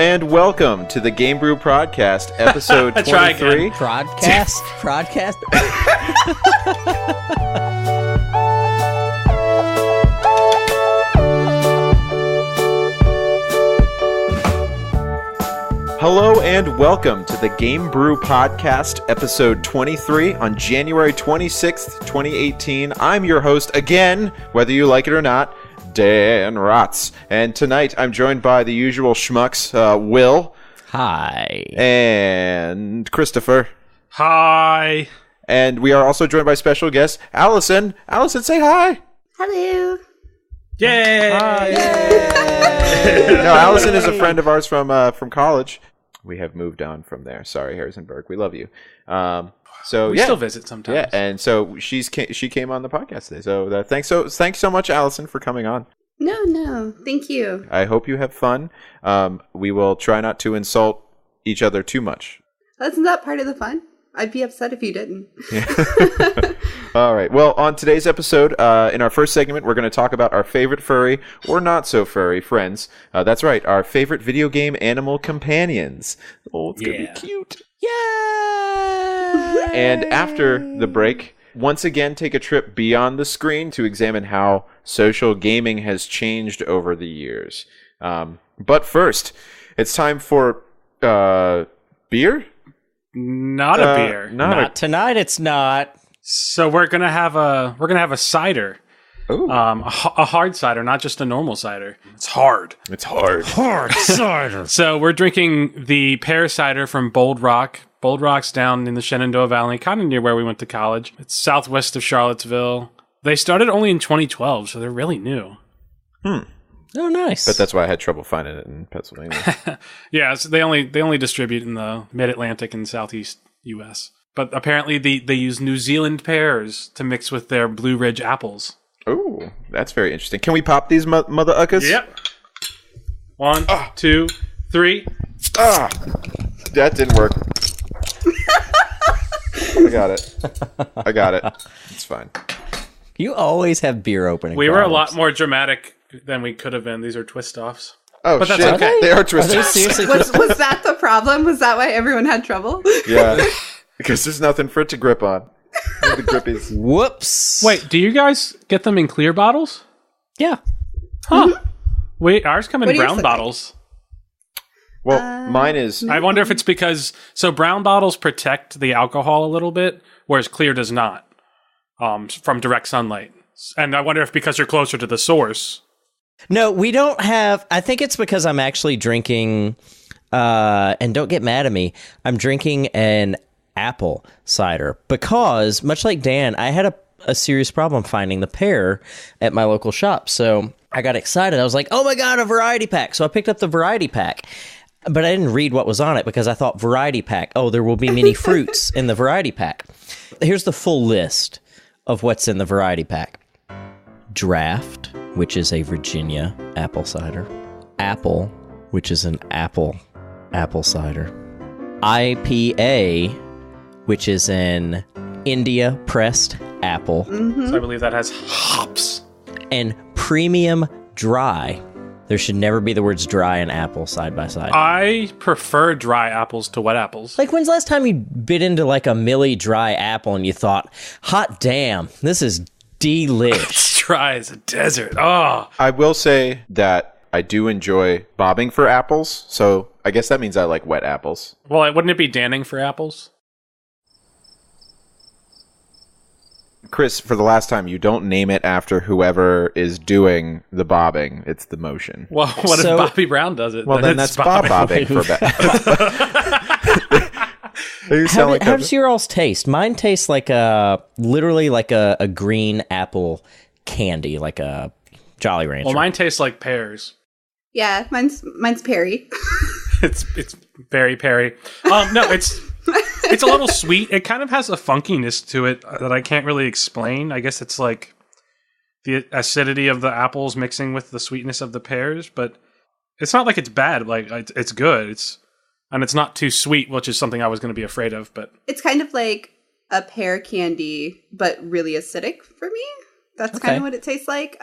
and welcome to the Game Brew Podcast, episode 23. Prodcast? Hello and welcome to the Game Brew Podcast, episode 23 on January 26th, 2018. I'm your host again, whether you like it or not, Dan Rotz. And tonight I'm joined by the usual schmucks, Will. Hi. And Christopher. Hi. And we are also joined by special guest, Allison. Allison, say hi. Hello. Yay! Hi. Yay. No, Allison is a friend of ours from college. We have moved on from there. Sorry, Harrisonburg. We love you. So we still visit sometimes. Yeah, and so she came on the podcast today. So thanks so much, Allison, for coming on. No, thank you. I hope you have fun. We will try not to insult each other too much. Isn't that part of the fun? I'd be upset if you didn't. Yeah. All right. Well, on today's episode, in our first segment, we're going to talk about our favorite furry or not so furry friends. That's right, our favorite video game animal companions. Oh, it's going to be cute. Yay! And after the break, once again, take a trip beyond the screen to examine how social gaming has changed over the years. But first, it's time for beer? Not a beer. Not tonight. It's not. So we're gonna have a cider. Ooh. A hard cider, not just a normal cider. It's hard. It's hard. Hard cider. So we're drinking the pear cider from Bold Rock. Bold Rock's down in the Shenandoah Valley, kind of near where we went to college. It's southwest of Charlottesville. They started only in 2012, so they're really new. Oh, nice. But that's why I had trouble finding it in Pennsylvania. Yeah, so they only distribute in the Mid-Atlantic and Southeast U.S. But apparently they use New Zealand pears to mix with their Blue Ridge apples. Oh, that's very interesting. Can we pop these mother uckers? Yep. 1, 2, 3. Ah, that didn't work. I got it. It's fine. You always have beer opening. We problems. were a lot more dramatic than we could have been. These are twist-offs. Oh, but shit. that's okay. They are twisted. Seriously? Was that the problem? Was that why everyone had trouble? Yeah, because there's nothing for it to grip on. The grippies. Whoops. Wait, do you guys get them in clear bottles? Yeah. Huh. Wait, ours come in What do yours brown look like? bottles. Well, mine is... I wonder if it's because... So brown bottles protect the alcohol a little bit, whereas clear does not, from direct sunlight. And I wonder if because you're closer to the source... No, we don't have... I think it's because I'm actually drinking... and don't get mad at me. I'm drinking an apple cider because, much like Dan, I had a serious problem finding the pear at my local shop. So I got excited. I was like, oh my God, a variety pack. So I picked up the variety pack. But I didn't read what was on it because I thought variety pack. Oh, there will be many fruits in the variety pack. Here's the full list of what's in the variety pack. Draft, which is a Virginia apple cider. Apple, which is an apple cider. IPA, which is an India pressed apple. So I believe that has hops. And premium dry. There should never be the words dry and apple side by side. I prefer dry apples to wet apples. Like, when's the last time you bit into like a milly dry apple and you thought, hot damn, this is delish. It's dry as a desert. Oh. I will say that I do enjoy bobbing for apples, so I guess that means I like wet apples. Well, wouldn't it be Danning for apples? Chris, for the last time, you don't name it after whoever is doing the bobbing. It's the motion. Well, what if Bobby Brown does it? Well, then that's bobbing for How does your all's taste? Mine tastes like literally like a green apple candy, like a Jolly Rancher. Well, mine tastes like pears. Yeah, mine's Perry. It's very Perry. No, it's a little sweet. It kind of has a funkiness to it that I can't really explain. I guess it's like the acidity of the apples mixing with the sweetness of the pears, but it's not like it's bad. Like it's good. It's not too sweet, which is something I was going to be afraid of. But It's kind of like a pear candy, but really acidic for me. That's kind of what it tastes like.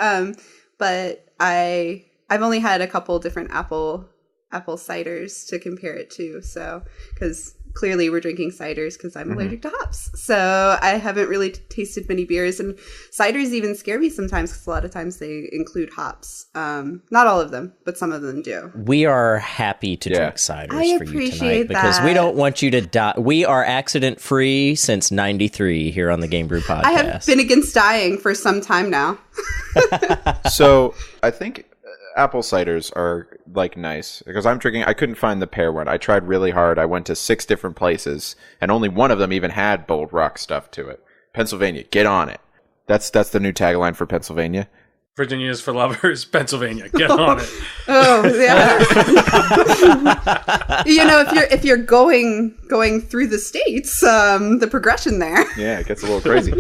But I've only had a couple different apple apple ciders to compare it to. So, because clearly we're drinking ciders because I'm allergic to hops. So I haven't really tasted many beers, and ciders even scare me sometimes because a lot of times they include hops. Not all of them, but some of them do. We are happy to drink ciders for you tonight because we don't want you to die. We are accident free since '93 here on the Game Brew Podcast. I have been against dying for some time now. So I think apple ciders are like nice because I couldn't find the pear one. I tried really hard. I went to 6 different places and only one of them even had Bold Rock stuff to it. Pennsylvania, get on it. That's the new tagline for Pennsylvania. Virginia is for lovers. Pennsylvania, get on it. Oh yeah. If you're going through the states, the progression there. Yeah, it gets a little crazy.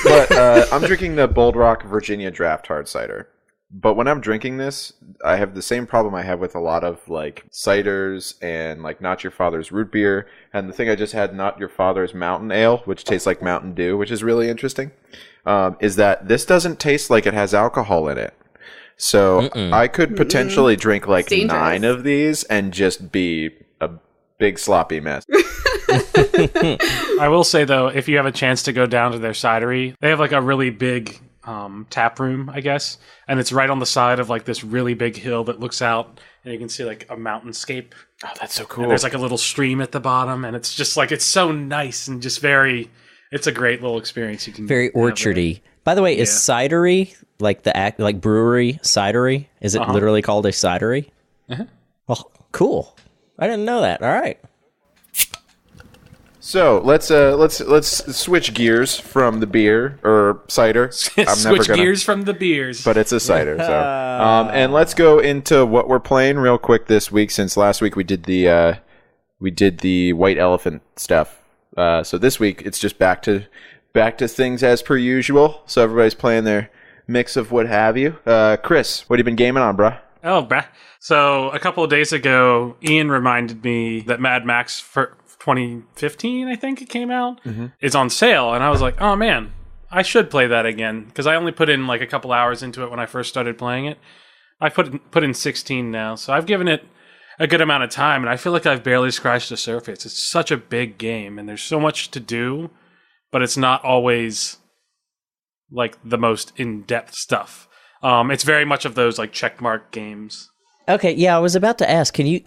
But I'm drinking the Bold Rock Virginia Draft Hard Cider. But when I'm drinking this, I have the same problem I have with a lot of like ciders and like Not Your Father's root beer. And the thing I just had, Not Your Father's Mountain Ale, which tastes like Mountain Dew, which is really interesting, is that this doesn't taste like it has alcohol in it. So I could potentially drink like 9 of these and just be a big sloppy mess. I will say though, if you have a chance to go down to their cidery, they have like a really big tap room, I guess, and it's right on the side of like this really big hill that looks out, and you can see like a mountainscape. Oh, that's so cool. And there's like a little stream at the bottom, and it's just like it's so nice and just it's a great little experience. You can very orchardy. By the way, is cidery like like brewery cidery? Is it literally called a cidery? Well, cool. I didn't know that. All right. So let's switch gears from the beer or cider. Gears from the beers, but it's a cider. So and let's go into what we're playing real quick this week. Since last week we did the White Elephant stuff. So this week it's just back to things as per usual. So everybody's playing their mix of what have you. Chris, what have you been gaming on, bruh? Oh, bruh. So a couple of days ago, Ian reminded me that Mad Max for 2015, I think it came out, is on sale. And I was like, oh man, I should play that again. Because I only put in like a couple hours into it when I first started playing it. I put in 16 now. So I've given it a good amount of time. And I feel like I've barely scratched the surface. It's such a big game. And there's so much to do. But it's not always like the most in-depth stuff. It's very much of those like checkmark games. Okay, yeah, I was about to ask, can you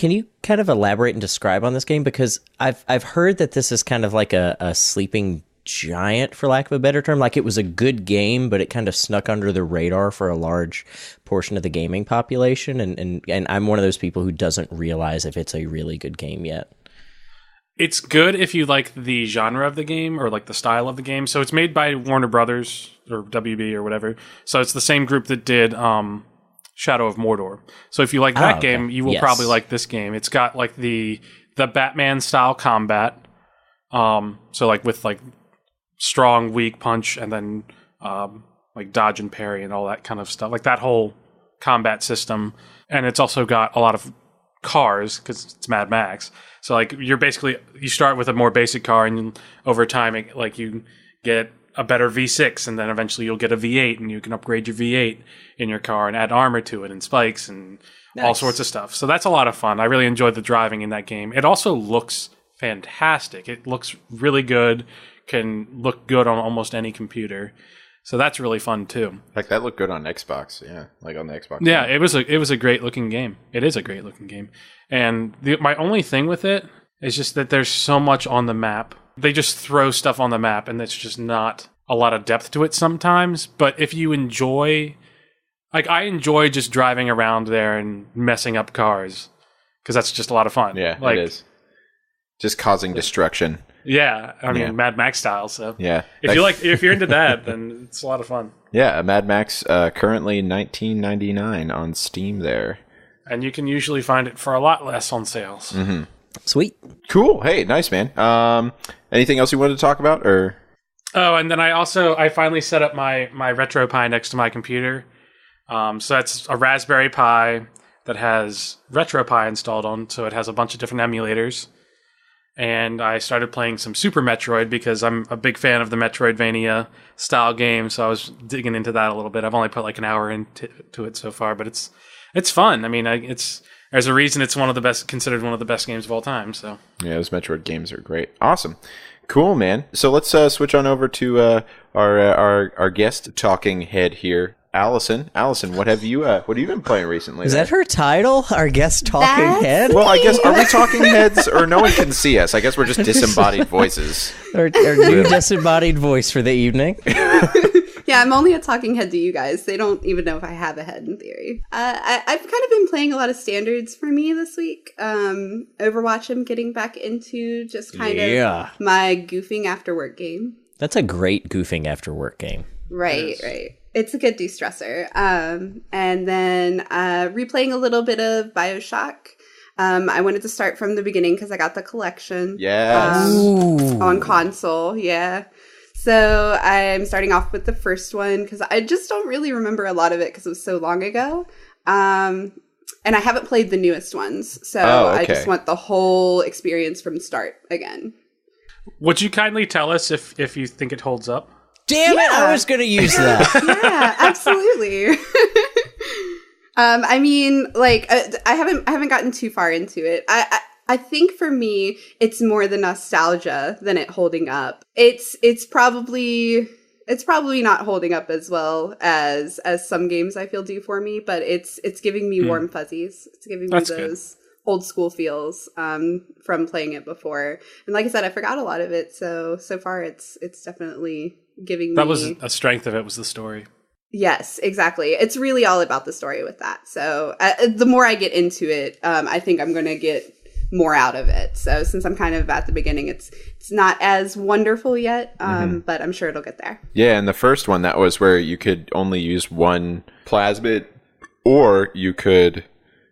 kind of elaborate and describe on this game? Because I've heard that this is kind of like a sleeping giant, for lack of a better term. Like it was a good game, but it kind of snuck under the radar for a large portion of the gaming population. And I'm one of those people who doesn't realize if it's a really good game yet. It's good if you like the genre of the game or like the style of the game. So it's made by Warner Brothers or WB or whatever. So it's the same group that did Shadow of Mordor. So if you like that game, you will probably like this game. It's got like the Batman style combat. So like with like strong, weak punch and then like dodge and parry and all that kind of stuff. Like that whole combat system. And it's also got a lot of cars because it's Mad Max. So like you start with a more basic car and over time you get a better V6 and then eventually you'll get a V8 and you can upgrade your V8 in your car and add armor to it and spikes and all sorts of stuff. So that's a lot of fun. I really enjoyed the driving in that game. It also looks fantastic. It looks really good, can look good on almost any computer. So that's really fun too. Like that looked good on Xbox, yeah. Like on the Xbox. Yeah, it was a great looking game. It is a great looking game. And my only thing with it is just that there's so much on the map. They just throw stuff on the map and it's just not a lot of depth to it sometimes. But if you enjoy, like I enjoy just driving around there and messing up cars because that's just a lot of fun. Yeah, like, it is. Just causing destruction. Yeah, I mean Mad Max style. So yeah, if you're into that, then it's a lot of fun. Yeah, Mad Max currently $19.99 on Steam there, and you can usually find it for a lot less on sales. Mm-hmm. Sweet, cool. Hey, nice man. Anything else you wanted to talk about, or? Oh, and then I finally set up my RetroPie next to my computer. So that's a Raspberry Pi that has RetroPie installed on, so it has a bunch of different emulators. And I started playing some Super Metroid because I'm a big fan of the Metroidvania style game, so I was digging into that a little bit. I've only put like an hour into it so far, but it's It's fun. I mean, there's a reason it's considered one of the best games of all time. So Yeah, those Metroid games are great. Awesome. Cool, man. So let's switch on over to our guest talking head here, Allison. Allison, what have you been playing recently? Is that her title? Our guest talking head? Well, I guess, are we talking heads, or no one can see us? I guess we're just disembodied voices. Our new disembodied voice for the evening. Yeah, I'm only a talking head to you guys. They don't even know if I have a head in theory. I've kind of been playing a lot of standards for me this week. Overwatch I'm getting back into, just kind of my goofing after work game. That's a great goofing after work game. Right. It's a good de-stressor. And then replaying a little bit of BioShock. I wanted to start from the beginning because I got the collection. Yes. On console, yeah. So I'm starting off with the first one because I just don't really remember a lot of it because it was so long ago. And I haven't played the newest ones. So I just want the whole experience from the start again. Would you kindly tell us if you think it holds up? Damn it! I was going to use that. Yeah, absolutely. I mean, like, I haven't gotten too far into it. I think for me, it's more the nostalgia than it holding up. It's probably not holding up as well as some games I feel do for me, but it's giving me warm fuzzies. It's giving me those old school feels from playing it before. And like I said, I forgot a lot of it, so far it's definitely giving me... That was a strength of it, was the story. Yes, exactly. It's really all about the story with that. So the more I get into it, I think I'm going to get more out of it. So since I'm kind of at the beginning, it's not as wonderful yet, but I'm sure it'll get there. Yeah, and the first one, that was where you could only use one plasmid, or you could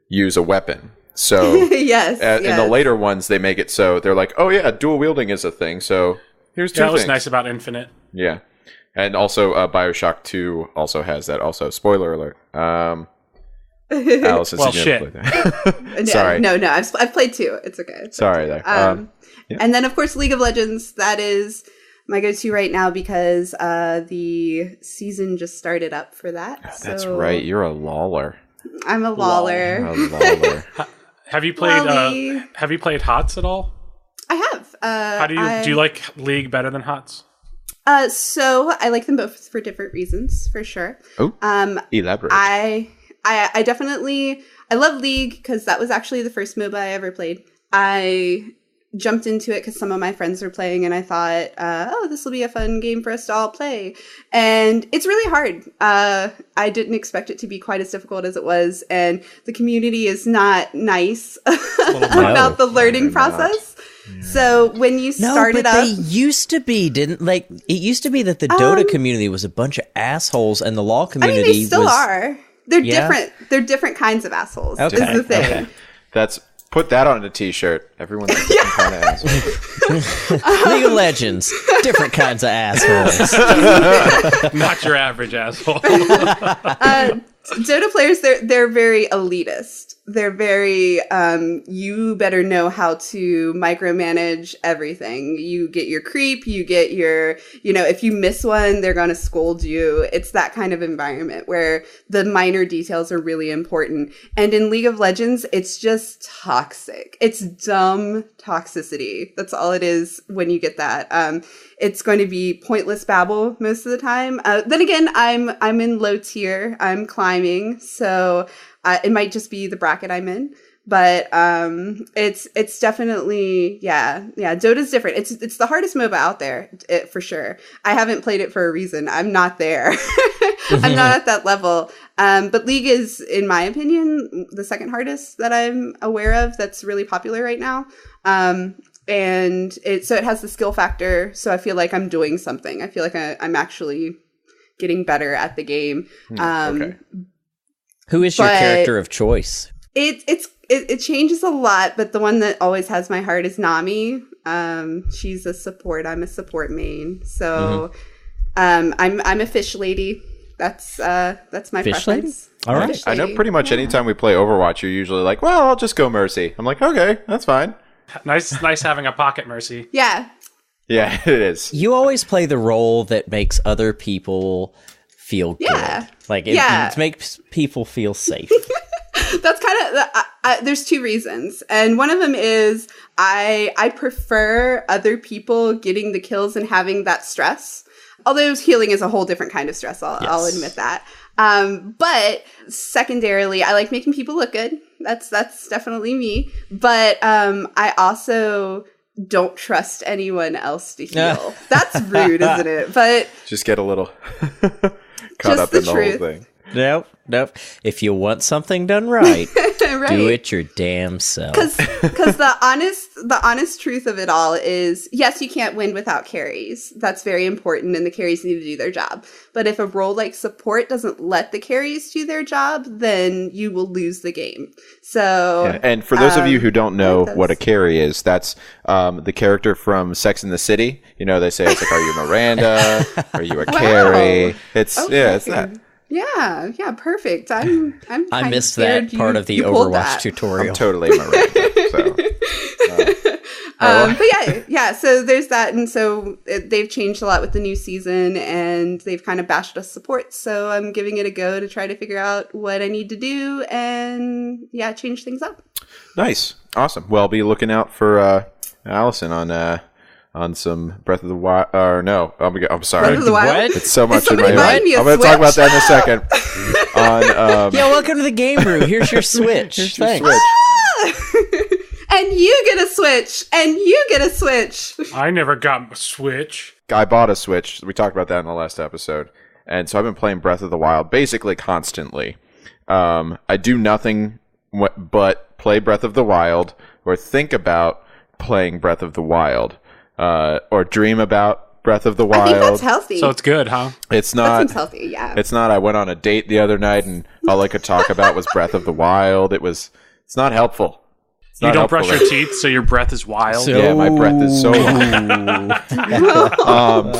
use a weapon. So yes. In the later ones, they make it so they're like, oh yeah, dual wielding is a thing. So here's two things. That was nice about Infinite. Yeah. And also BioShock 2 also has that. Also, spoiler alert. Alice is shit. Sorry. No, I've played 2. It's okay. Sorry there. Yeah. And then, of course, League of Legends. That is my go-to right now because the season just started up for that. Oh, that's right. You're a loller. I'm a loller. Have you played Have you played HOTS at all? I have. How do you like League better than HOTS? So I like them both for different reasons, for sure. Oh, elaborate. I definitely love League because that was actually the first MOBA I ever played. I jumped into it because some of my friends were playing, and I thought, this will be a fun game for us to all play. And it's really hard. I didn't expect it to be quite as difficult as it was, and the community is not nice about the learning process. Yeah. So when you started up, they used to be, it used to be that the Dota community was a bunch of assholes, and the LoL community they still are. They're different. They're different kinds of assholes. Okay. Is the thing. Okay. Put that on a t-shirt. Everyone's a different kind of asshole. League of Legends, different kinds of assholes. Not your average asshole. Dota players, they're very elitist. They're very, you better know how to micromanage everything. You get your creep, you get your, if you miss one, they're going to scold you. It's that kind of environment where the minor details are really important. And in League of Legends, it's just toxic. It's dumb toxicity. That's all it is when you get that. It's going to be pointless babble most of the time. Then again, I'm in low tier. I'm climbing, so it might just be the bracket I'm in. But it's definitely Dota's different. It's the hardest MOBA out there for sure. I haven't played it for a reason. I'm not there. I'm not at that level. But League is, in my opinion, the second hardest that I'm aware of. That's really popular right now. And it has the skill factor, so I feel like I'm doing something. I feel like I'm actually getting better at the game. Okay. Who is your character of choice? It changes a lot, but the one that always has my heart is Nami. She's a support. I'm a support main, so I'm a fish lady. That's my fish preference. Lady? All right. I know pretty much anytime we play Overwatch, you're usually like, well, I'll just go Mercy. I'm like, okay, that's fine. Nice having a pocket Mercy. Yeah. Yeah, it is. You always play the role that makes other people feel good. Like it makes people feel safe. That's kind of there's two reasons, and one of them is I prefer other people getting the kills and having that stress. Although healing is a whole different kind of stress, I'll admit that. But secondarily, I like making people look good. That's definitely me. But I also don't trust anyone else to heal. That's rude, isn't it? But just get a little caught up in the whole thing. Nope. If you want something done right, right. do it your damn self. Because the honest truth of it all is, yes, you can't win without carries. That's very important, and the carries need to do their job. But if a role like support doesn't let the carries do their job, then you will lose the game. So, yeah, and for those of you who don't know what a carry is, that's the character from Sex and the City. You know, they say it's like, are you Miranda? Are you a carry? It's it's that. Yeah, perfect. I missed that part of the Overwatch tutorial. I'm totally Miranda. But yeah. So there's that, and so they've changed a lot with the new season, and they've kind of bashed us support. So I'm giving it a go to try to figure out what I need to do, and change things up. Nice, awesome. Well, be looking out for Allison on some Breath of the Wild. I'm sorry. Breath of the Wild? It's so much in my buy head. me a I'm going to talk about Switch? that in a second. Welcome to the Game Brew. Here's your Switch. Thanks. And you get a Switch. And you get a Switch. I never got a Switch. I bought a Switch. We talked about that in the last episode. And so I've been playing Breath of the Wild basically constantly. I do nothing but play Breath of the Wild or think about playing Breath of the Wild. Or dream about Breath of the Wild. I think that's healthy. So it's good, huh? It's not. That seems healthy, yeah. It's not. I went on a date the other night and all I could talk about was Breath of the Wild. It's not helpful. You don't brush your teeth, so your breath is wild. Yeah, my breath is so wild.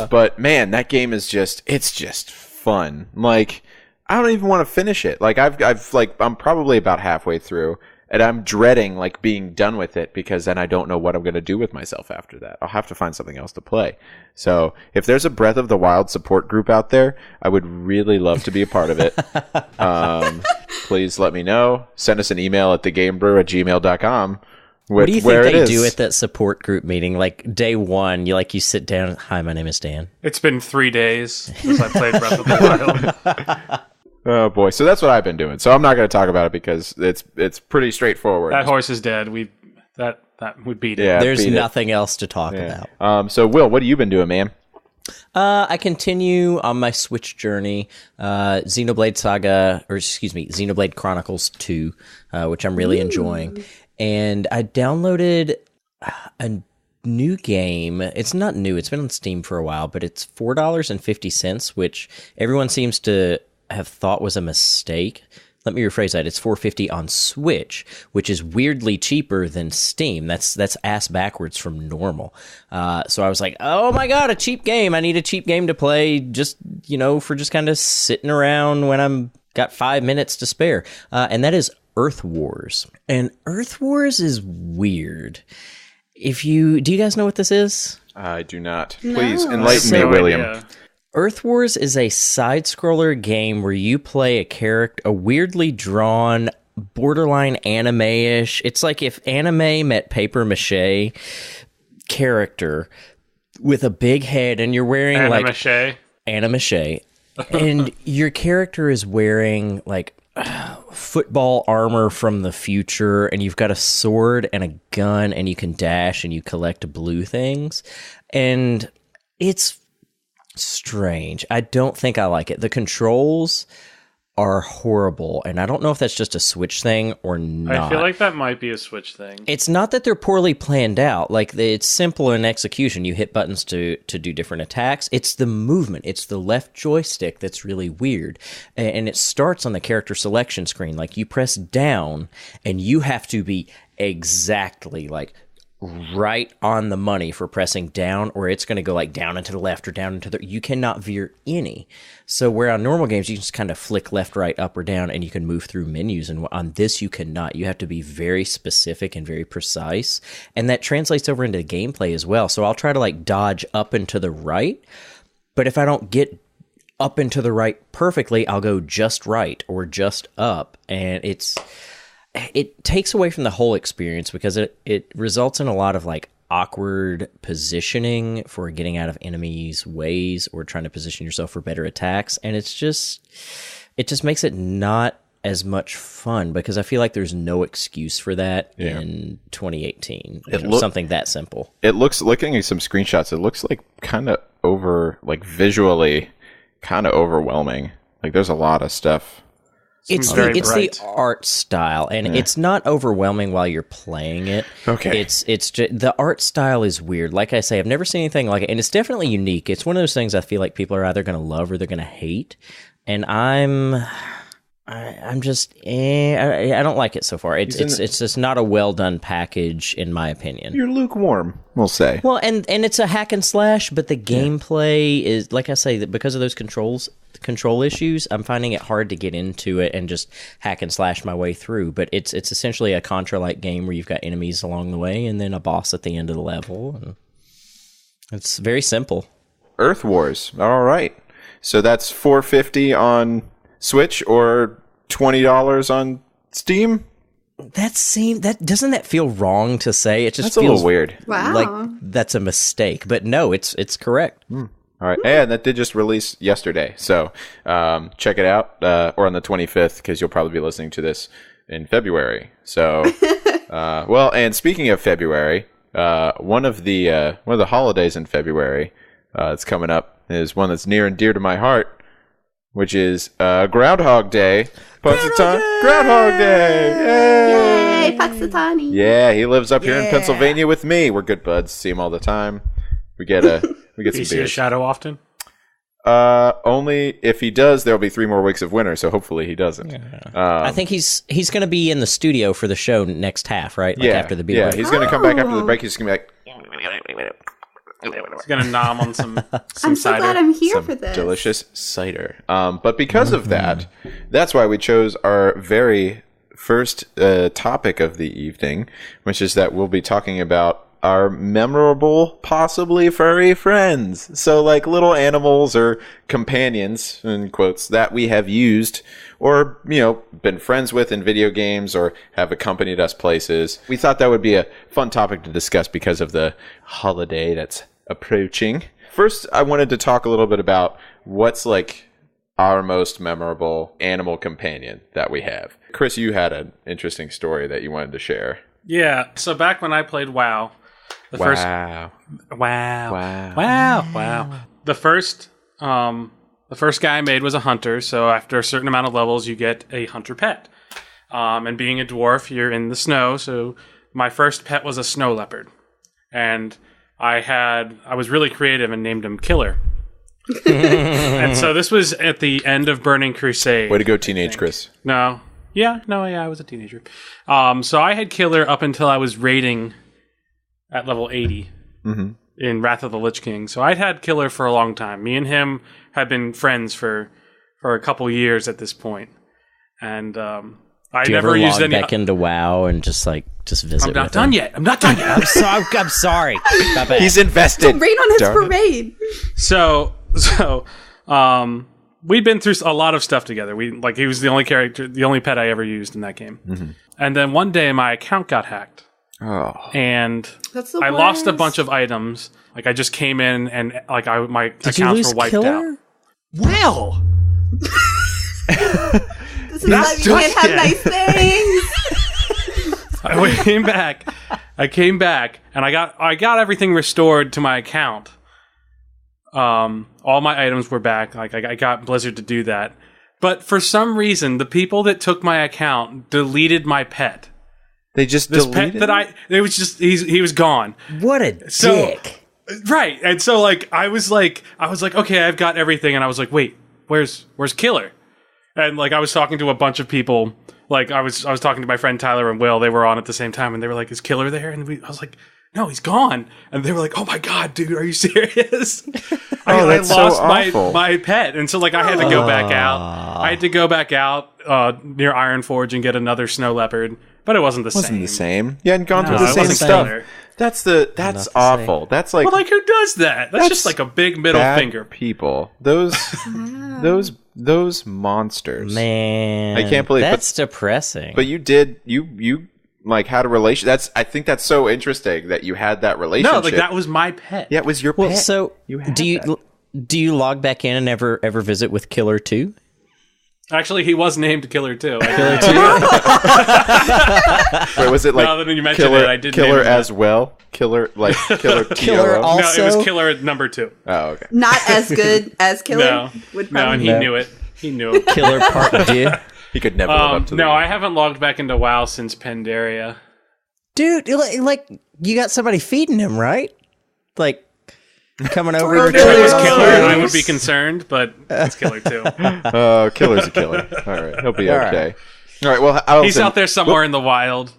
But man, that game is it's just fun. Like, I don't even want to finish it. Like, I'm probably about halfway through. And I'm dreading being done with it because then I don't know what I'm going to do with myself after that. I'll have to find something else to play. So if there's a Breath of the Wild support group out there, I would really love to be a part of it. Please let me know. Send us an email at thegamebrew@gmail.com. What do you think they do at that support group meeting? Like day one, you sit down. Hi, my name is Dan. It's been 3 days since I played Breath of the Wild. Oh boy, so that's what I've been doing. So I'm not going to talk about it because it's pretty straightforward. That horse is dead. That would beat it. Yeah, there's nothing else to talk about. So Will, what have you been doing, man? I continue on my Switch journey, Xenoblade Chronicles 2, which I'm really enjoying. And I downloaded a new game. It's not new. It's been on Steam for a while, but it's $4.50, which everyone seems to have thought was a mistake. Let me rephrase that. It's $4.50 on Switch, which is weirdly cheaper than Steam. That's ass backwards from normal. So I was like, oh my god, a cheap game. I need a cheap game to play just, for just kind of sitting around when I'm got 5 minutes to spare. And that is Earth Wars. And Earth Wars is weird. Do you guys know what this is? I do not. No. Please enlighten me, William. Idea. Earth Wars is a side-scroller game where you play a weirdly drawn, borderline anime-ish. It's like if anime met paper-mache character with a big head, and you're wearing anime-mache, and your character is wearing football armor from the future, and you've got a sword and a gun, and you can dash, and you collect blue things, and it's strange. I don't think I like it. The controls are horrible, and I don't know if that's just a Switch thing or not. I feel like that might be a Switch thing. It's not that they're poorly planned out. It's simple in execution. You hit buttons to do different attacks. It's the movement. It's the left joystick that's really weird. And it starts on the character selection screen. You press down, and you have to be exactly right on the money for pressing down, or it's going to go down and to the left or down and to the... You cannot veer any. So where on normal games, you can just kind of flick left, right, up, or down, and you can move through menus. And on this, you cannot. You have to be very specific and very precise. And that translates over into the gameplay as well. So I'll try to dodge up and to the right. But if I don't get up and to the right perfectly, I'll go just right or just up. And it's... it takes away from the whole experience because it results in a lot of like awkward positioning for getting out of enemies' ways or trying to position yourself for better attacks, and it just makes it not as much fun because I feel like there's no excuse for that in 2018. Something that simple. It looks, looking at some screenshots, it looks like kind of visually kind of overwhelming. Like there's a lot of stuff. It's the art style, and it's not overwhelming while you're playing it. Okay. It's just, the art style is weird. Like I say, I've never seen anything like it, and it's definitely unique. It's one of those things I feel like people are either going to love or they're going to hate, and I'm just I don't like it so far. It's just not a well done package in my opinion. You're lukewarm, we'll say. Well, and it's a hack and slash, but the gameplay is, like I say, that because of those control issues, I'm finding it hard to get into it and just hack and slash my way through. But it's essentially a Contra-like game where you've got enemies along the way and then a boss at the end of the level. And it's very simple. Earth Wars. All right. So that's $4.50 on Switch or $20 on Steam. That doesn't that feel wrong to say? It just that's feels a little weird. Wow. Like that's a mistake. But no, it's correct. All right, and that did just release yesterday, so check it out, or on the 25th, because you'll probably be listening to this in February. So, well, and speaking of February, one of the holidays in February that's coming up is one that's near and dear to my heart, which is Groundhog Day. Groundhog Day! Yay, Puxatani. Yeah, he lives up here in Pennsylvania with me. We're good buds. See him all the time. We get some Do you see a beers. shadow often? Only if he does, there'll be 3 more weeks of winter. So hopefully he doesn't. I think he's going to be in the studio for the show next half, right? Like after the beer break. He's going to come back after the break. He's going to be like, He's gonna nom on some I'm so cider. glad I'm here some for this. delicious cider. But because of that, that's why we chose our very first topic of the evening, which is that we'll be talking about our memorable, possibly furry friends. So like little animals or companions, in quotes, that we have used or, been friends with in video games or have accompanied us places. We thought that would be a fun topic to discuss because of the holiday that's approaching. First, I wanted to talk a little bit about what's like our most memorable animal companion that we have. Chris, you had an interesting story that you wanted to share. Yeah. So back when I played WoW, the first guy I made was a hunter. So after a certain amount of levels, you get a hunter pet. And being a dwarf, you're in the snow. So my first pet was a snow leopard, and I was really creative and named him Killer. And so this was at the end of Burning Crusade. Way to go, teenage Chris. I was a teenager. So I had Killer up until I was raiding at level 80 in Wrath of the Lich King. So I'd had Killer for a long time. Me and him had been friends for a couple years at this point. And I Do you never ever used log any. back into WoW and just visit? I'm not done yet. I'm I'm sorry. My bad. He's invested. Rain on his Darn it. parade. So we'd been through a lot of stuff together. He was the only character, the only pet I ever used in that game. And then one day my account got hacked. Oh. And That's the I lost a worst. bunch of items. Like I just came in and my Did you accounts lose were wiped Killer? out. Wow. This is why we can't have nice things. I came back and I got everything restored to my account. All my items were back. I got Blizzard to do that. But for some reason, the people that took my account deleted my pet. They just This deleted pet that it was just he was gone. What a dick. Right. And so I was like, okay, I've got everything, and I was like, wait, where's Killer? And I was talking to a bunch of people. I was talking to my friend Tyler and Will. They were on at the same time, and they were like, "Is Killer there?" And I was like, "No, he's gone." And they were like, "Oh my god, dude, are you serious?" I that's lost so awful. my pet, and so I had to go back out. I had to go back out near Ironforge and get another snow leopard, but it wasn't the same. Wasn't the same. You hadn't gone No, through the it same wasn't stuff. Killer. That's awful. That's like Well, who does that? That's just a big middle bad finger. people. Those those monsters. Man, I can't believe that's depressing. But you did you like had a relation. I think that's so interesting that you had that relationship. No, like that was my pet. Yeah, it was your well, pet. so do you log back in and ever visit with Killer 2? Actually, he was named Killer 2. Killer 2? Wait, was it like now that you mentioned Killer, it, I did Killer name him as well? Killer like Killer Killer TRO? also? No, it was Killer number 2. Oh, okay. Not as good as Killer. No, Would no, and probably he knew it. He knew it. Killer Part 2? He could never live up to No, the I haven't logged back into WoW since Pandaria. Dude, like, you got somebody feeding him, right? Like, coming over Oh, to If it was Oh, Killer, yes. I would be concerned, but it's Killer 2. Oh, Killer's a killer. All right, he'll be All okay. All right, well, Allison, He's out there somewhere in the wild.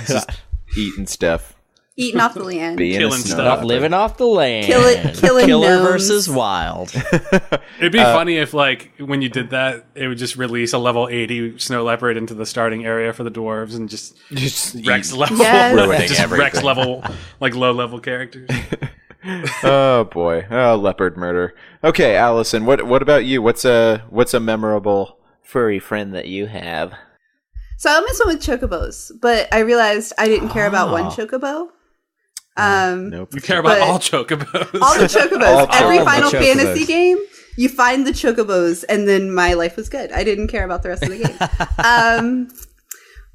just eating stuff. eating off the land. Being Killing a snow stuff. leopard. living off the land. Killing Killer gnomes. versus wild. It'd be funny if, like, when you did that, it would just release a level 80 snow leopard into the starting area for the dwarves and just Just Rex eat. level, Yes. Ruining just Rex everything. level, like low level characters. Oh boy, leopard murder. Okay, Allison, what about you? What's a memorable furry friend that you have? So I almost went with chocobos, but I realized I didn't care about one chocobo. Nope. You care about But- all chocobos. All the chocobos. All Every the Final chocobos. Fantasy game, you find the chocobos, and then my life was good. I didn't care about the rest of the game.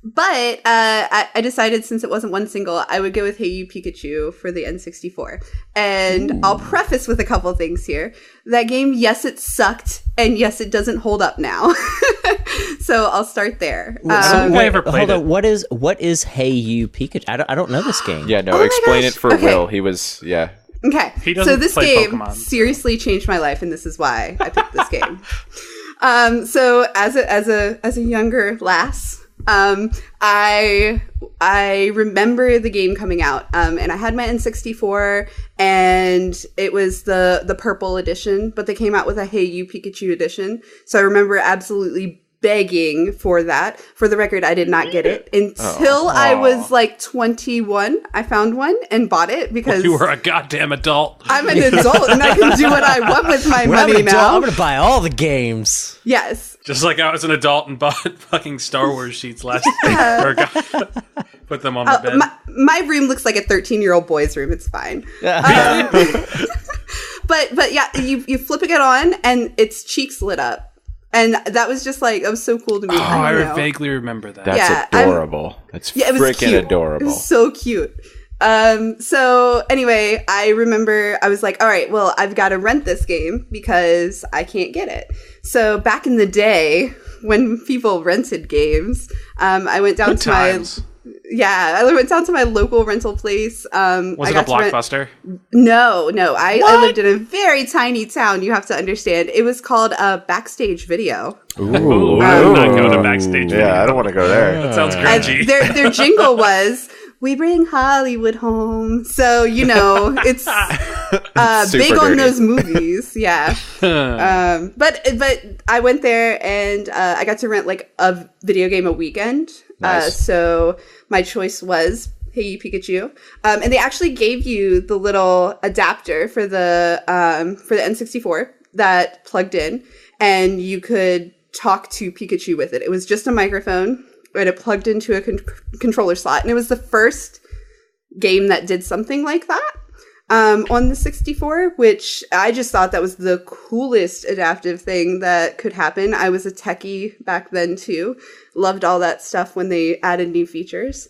But I decided since it wasn't one single, I would go with Hey You Pikachu for the N64. And I'll preface with a couple things here. That game, yes, it sucked, and yes, it doesn't hold up now. So I'll start there. I don't think I ever played Hold it. on, what is Hey You Pikachu? I don't know this game. Yeah, no. Oh my Explain gosh, it for okay. Will. He was Okay, He doesn't so this play game Pokemon. seriously changed my life, and this is why I picked this game. So as a younger lass, I remember the game coming out, and I had my N64, and it was the purple edition, but they came out with a Hey You Pikachu edition. So I remember absolutely begging for that. For the record, I did not get it until I was like 21. I found one and bought it because You were a goddamn adult. I'm an adult and I can do what I want with my When I'm money an adult, now. I'm gonna buy all the games. Yes. Just like I was an adult and bought fucking Star Wars sheets last or put them on my bed. My room looks like a 13-year-old boy's room. It's fine. But yeah, you flipping it on and its cheeks lit up. And that was just like, it was so cool to me. I don't know. vaguely remember that. That's Yeah, adorable. That's Yeah, it was freaking cute. adorable. It was so cute. So anyway, I remember I was like, all right, well, I've got to rent this game because I can't get it. So back in the day when people rented games, I went down Good times. I went down to my local rental place. Was it a Blockbuster? No. I lived in a very tiny town. You have to understand. It was called Backstage Video. Ooh, I would not go to Backstage Video. Yeah, I don't want to go there. That sounds And grungy. their jingle was, "We bring Hollywood home." So, it's Super big on dirty. those movies. Yeah. But I went there and I got to rent like a video game a weekend. Nice. So my choice was Hey You Pikachu. And they actually gave you the little adapter for the N64 that plugged in, and you could talk to Pikachu with it. It was just a microphone, and it plugged into a controller slot. And it was the first game that did something like that on the 64, which I just thought that was the coolest adaptive thing that could happen. I was a techie back then too. Loved all that stuff when they added new features.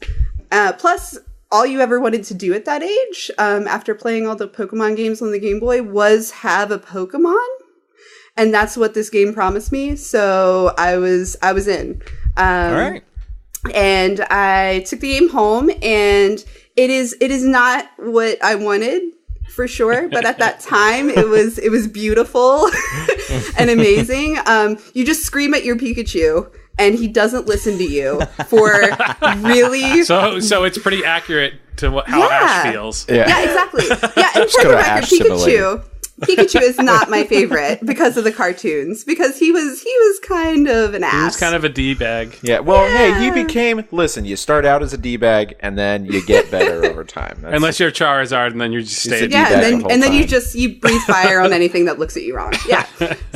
Plus, all you ever wanted to do at that age, after playing all the Pokemon games on the Game Boy, was have a Pokemon. And that's what this game promised me. So I was in. All right. And I took the game home, and it is not what I wanted for sure, but at that time it was beautiful and amazing. You just scream at your Pikachu and he doesn't listen to you for really. So it's pretty accurate to how Ash feels. Yeah. Yeah, exactly. Yeah, and for go the to record, Ash Simulator. Pikachu is not my favorite because of the cartoons. Because he was kind of an ass. He was kind of a d-bag. Yeah. Well, hey, he became. Listen, you start out as a d-bag, and then you get better over time. Unless you're Charizard, and then you just stay. Yeah, and then you breathe fire on anything that looks at you wrong. Yeah.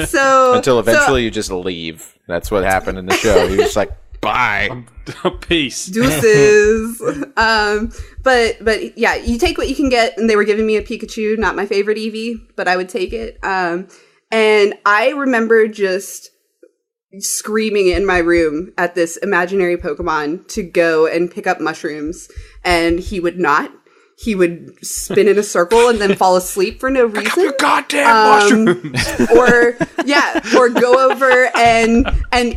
So until eventually you just leave. That's what happened in the show. He was just like, bye. Peace. Deuces. But yeah, you take what you can get, and they were giving me a Pikachu, not my favorite Eevee, but I would take it. And I remember just screaming in my room at this imaginary Pokemon to go and pick up mushrooms, and he would not. He would spin in a circle and then fall asleep for no reason. You goddamn mushrooms! or go over and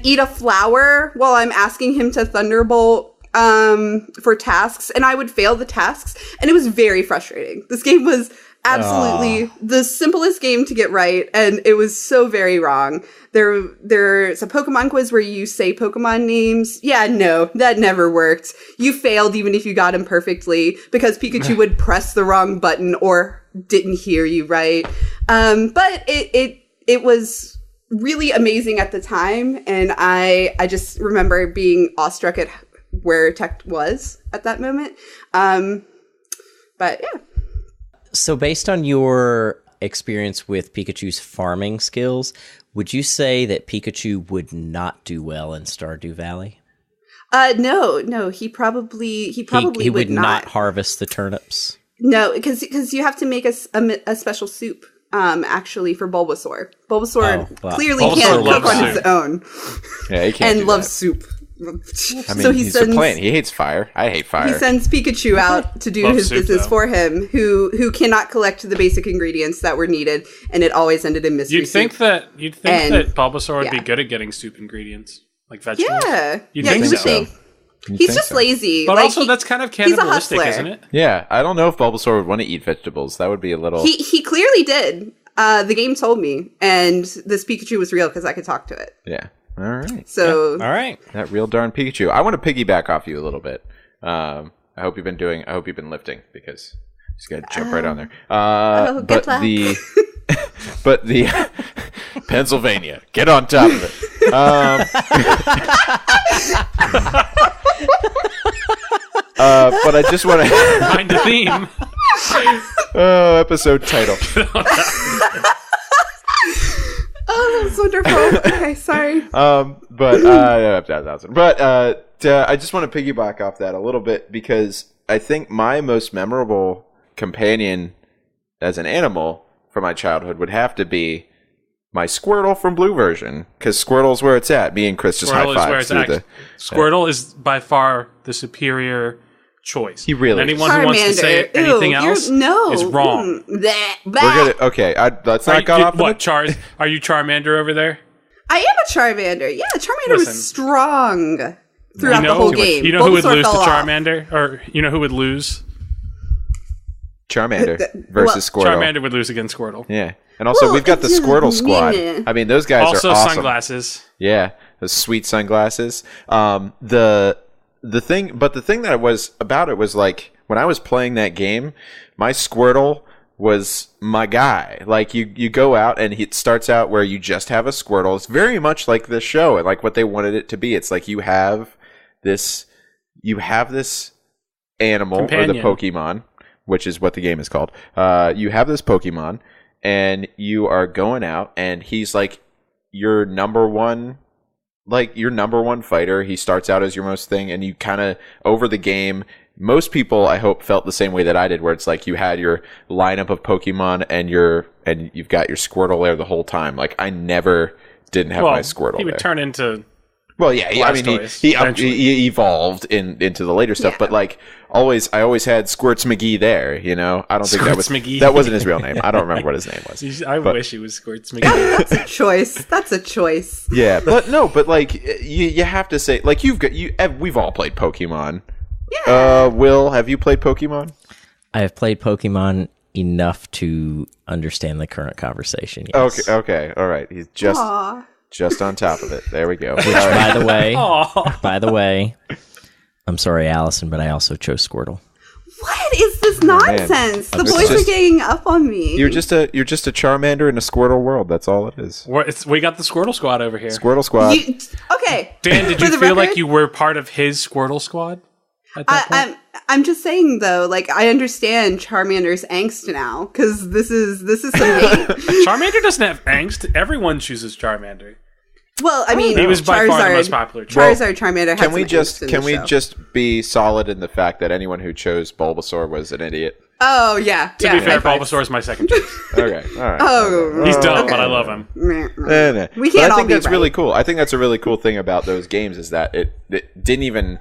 eat a flower while I'm asking him to Thunderbolt for tasks, and I would fail the tasks, and it was very frustrating. This game was absolutely the simplest game to get right, and it was so very wrong. There's a Pokemon quiz where you say Pokemon names. Yeah, no, that never worked. You failed even if you got them perfectly because Pikachu would press the wrong button or didn't hear you right. But it was really amazing at the time, and I just remember being awestruck at where tech was at that moment. But yeah. So based on your experience with Pikachu's farming skills, would you say that Pikachu would not do well in Stardew Valley? No, he probably would not harvest the turnips. No, because you have to make a special soup. Actually, for Bulbasaur. Bulbasaur clearly can't cook on his own. Yeah, he can't. And loves soup. I mean, so he's a plant. He hates fire. I hate fire. He sends Pikachu out to do his business for him, who cannot collect the basic ingredients that were needed, and it always ended in mystery. You'd think that Bulbasaur would be good at getting soup ingredients, like vegetables. Yeah, you would so. think. He's just lazy. But also, that's kind of cannibalistic, isn't it? Yeah, I don't know if Bulbasaur would want to eat vegetables. That would be a little... He clearly did. The game told me, and this Pikachu was real because I could talk to it. Yeah. All right. So, all right. That real darn Pikachu. I want to piggyback off you a little bit. I hope you've been lifting because just got to jump right on there. But the Pennsylvania, get on top of it. But I just want to find the theme. Episode title. Oh, that's wonderful. Okay, sorry. But I just want to piggyback off that a little bit because I think my most memorable companion as an animal from my childhood would have to be my Squirtle from Blue version, because Squirtle's where it's at. Me and Chris just high five through the. Squirtle is by far the superior choice. He really. Anyone who wants to say anything else is wrong. We're gonna let's not go off. What Are you Charmander over there? I am a Charmander. Yeah, Charmander was strong throughout the whole game. You know who would lose to Charmander, or you know who would lose? Charmander versus Squirtle. Charmander would lose against Squirtle. Yeah. And also, we've got the Squirtle squad. I mean, those guys are awesome. Also, sunglasses. Yeah, those sweet sunglasses. The thing that was about it was like when I was playing that game, my Squirtle was my guy. Like you go out and it starts out where you just have a Squirtle. It's very much like this show and like what they wanted it to be. It's like you have this animal companion, or the Pokemon, which is what the game is called. You have this Pokemon. And you are going out, and he's like your number one fighter. He starts out as your most thing, and you kind of over the game. Most people, I hope, felt the same way that I did, where it's like you had your lineup of Pokemon, and you've got your Squirtle there the whole time. Like I never didn't have my Squirtle. He would turn into. Well, yeah, he evolved into the later stuff, but like I always had Squirts McGee there. You know, I don't think that wasn't his real name. I don't remember what his name was. I wish he was Squirts McGee. That's a choice. That's a choice. Yeah, but like you have to say like we've all played Pokemon. Yeah. Will, have you played Pokemon? I have played Pokemon enough to understand the current conversation. Yes. Okay, all right. He's just. Aww. Just on top of it. There we go. Which, by the way, I'm sorry, Allison, but I also chose Squirtle. What is this nonsense? The boys are getting up on me. You're just a Charmander in a Squirtle world. That's all it is. We got the Squirtle Squad over here. Squirtle Squad. Okay. Dan, did you feel like you were part of his Squirtle Squad at that point? I'm just saying though, like I understand Charmander's angst now because this is some hate. Charmander doesn't have angst. Everyone chooses Charmander. Well, I mean, he was by far the most popular. Charizard, Charmander. Can we just be solid in the fact that anyone who chose Bulbasaur was an idiot? Oh yeah. To be fair, Bulbasaur is my second choice. Okay, all right. Oh, he's dumb, but I love him. No. We can't. I think that's really cool. I think that's a really cool thing about those games is that it didn't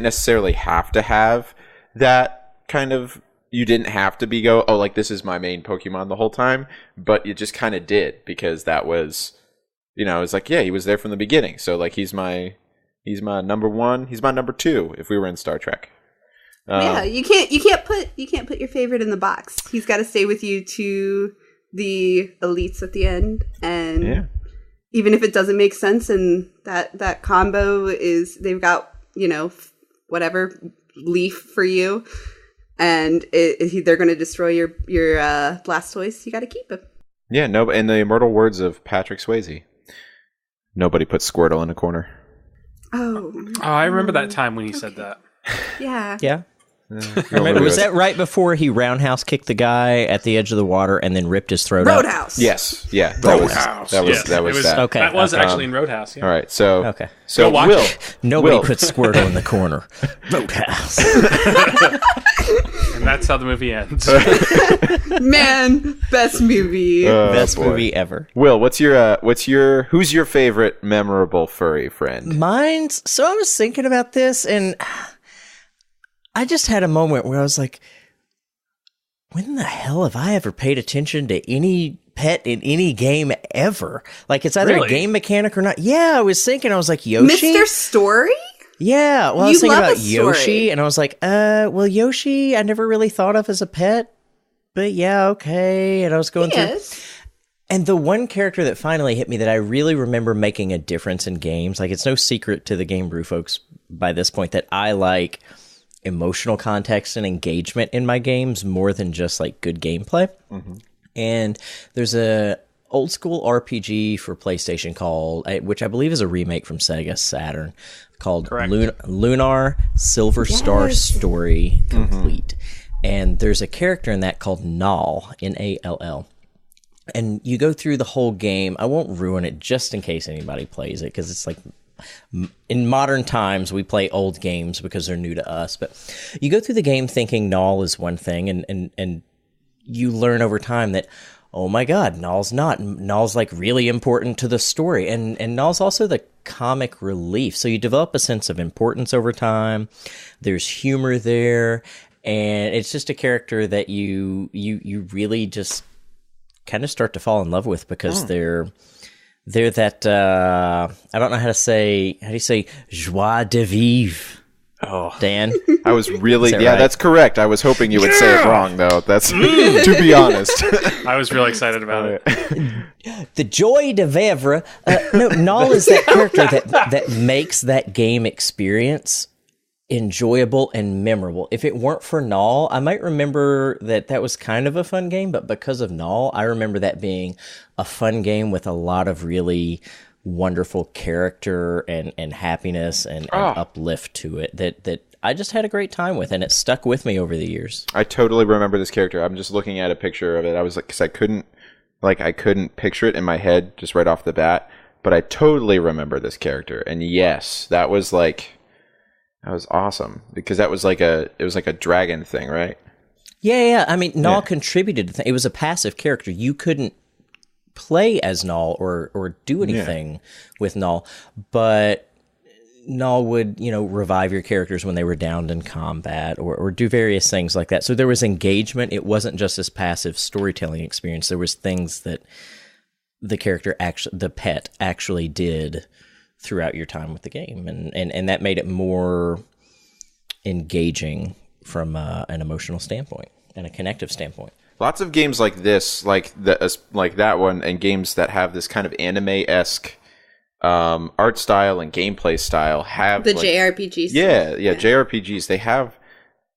necessarily have to have that kind of. You didn't have to like this is my main Pokemon the whole time, but you just kind of did because that was. It's like, yeah, he was there from the beginning. So like he's my number one. He's my number two if we were in Star Trek. Yeah, you can't put your favorite in the box. He's got to stay with you to the elites at the end. And even if it doesn't make sense and that combo is they've got, whatever leaf for you and they're going to destroy your Blastoise, you got to keep him. Yeah, no, in the immortal words of Patrick Swayze. Nobody puts Squirtle in a corner. Oh, I remember that time when he said that. Yeah. Yeah. Was that right before he roundhouse kicked the guy at the edge of the water and then ripped his throat out? Roadhouse. Yes. Yeah. Roadhouse. That was that. Okay. That was actually in Roadhouse. Yeah. All right. So okay. So watch Will. it. Nobody puts Squirtle in the corner. Roadhouse. And that's how the movie ends. Man, best movie. Best movie ever. Will, who's your favorite memorable furry friend? Mine's. So I was thinking about this and I just had a moment where I was like, when the hell have I ever paid attention to any pet in any game ever? Like, it's either a game mechanic or not. Yeah, I was thinking, I was like, Yoshi? Mr. Story? Yeah, well, I was thinking about Story. Yoshi, and I was like, well, Yoshi, I never really thought of as a pet, but yeah, okay. And I was going through. And the one character that finally hit me that I really remember making a difference in games, like, it's no secret to the Game Brew folks by this point that I like emotional context and engagement in my games more than just like good gameplay. Mm-hmm. And there's a old school RPG for PlayStation called, which I believe is a remake from Sega Saturn, called Lunar Silver Star Story Complete. Mm-hmm. And there's a character in that called Nall, Nall. And you go through the whole game. I won't ruin it just in case anybody plays it, because it's like, in modern times, we play old games because they're new to us. But you go through the game thinking Nall is one thing, and you learn over time that, oh my God, Nall's not. Nall's like really important to the story, and Nall's also the comic relief. So you develop a sense of importance over time. There's humor there, and it's just a character that you really just kind of start to fall in love with because they're that, I don't know how do you say joie de vivre? Oh, Dan? I was really, right? That's correct. I was hoping you would say it wrong, though. That's, to be honest. I was really excited about it. The joie de vivre. No, Nall is that character that makes that game experience enjoyable and memorable. If it weren't for Nall, I might remember that was kind of a fun game, but because of Nall, I remember that being a fun game with a lot of really wonderful character and happiness and uplift to it that I just had a great time with, and it stuck with me over the years. I totally remember this character. I'm just looking at a picture of it. I was like, because I couldn't picture it in my head just right off the bat, but I totally remember this character. And yes, that was awesome because it was like a dragon thing, right? Yeah. I mean, Nall contributed. It was a passive character. You couldn't play as Nall or do anything with Nall, but Nall would, revive your characters when they were downed in combat or do various things like that. So there was engagement. It wasn't just this passive storytelling experience. There was things that the pet actually did throughout your time with the game, and that made it more engaging from an emotional standpoint and a connective standpoint. Lots of games like this, like that one, and games that have this kind of anime-esque art style and gameplay style have the JRPGs. Yeah, JRPGs. They have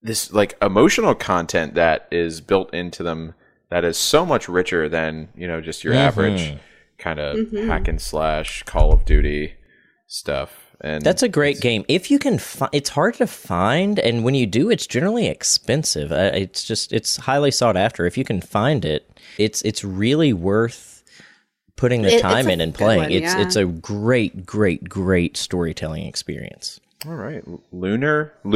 this like emotional content that is built into them that is so much richer than, you know, just your average kind of hack and slash Call of Duty stuff. And that's a great game. If you can it's hard to find, and when you do, it's generally expensive. It's highly sought after. If you can find it, it's really worth putting the time in and playing. It's a great storytelling experience. All right. Lunar. In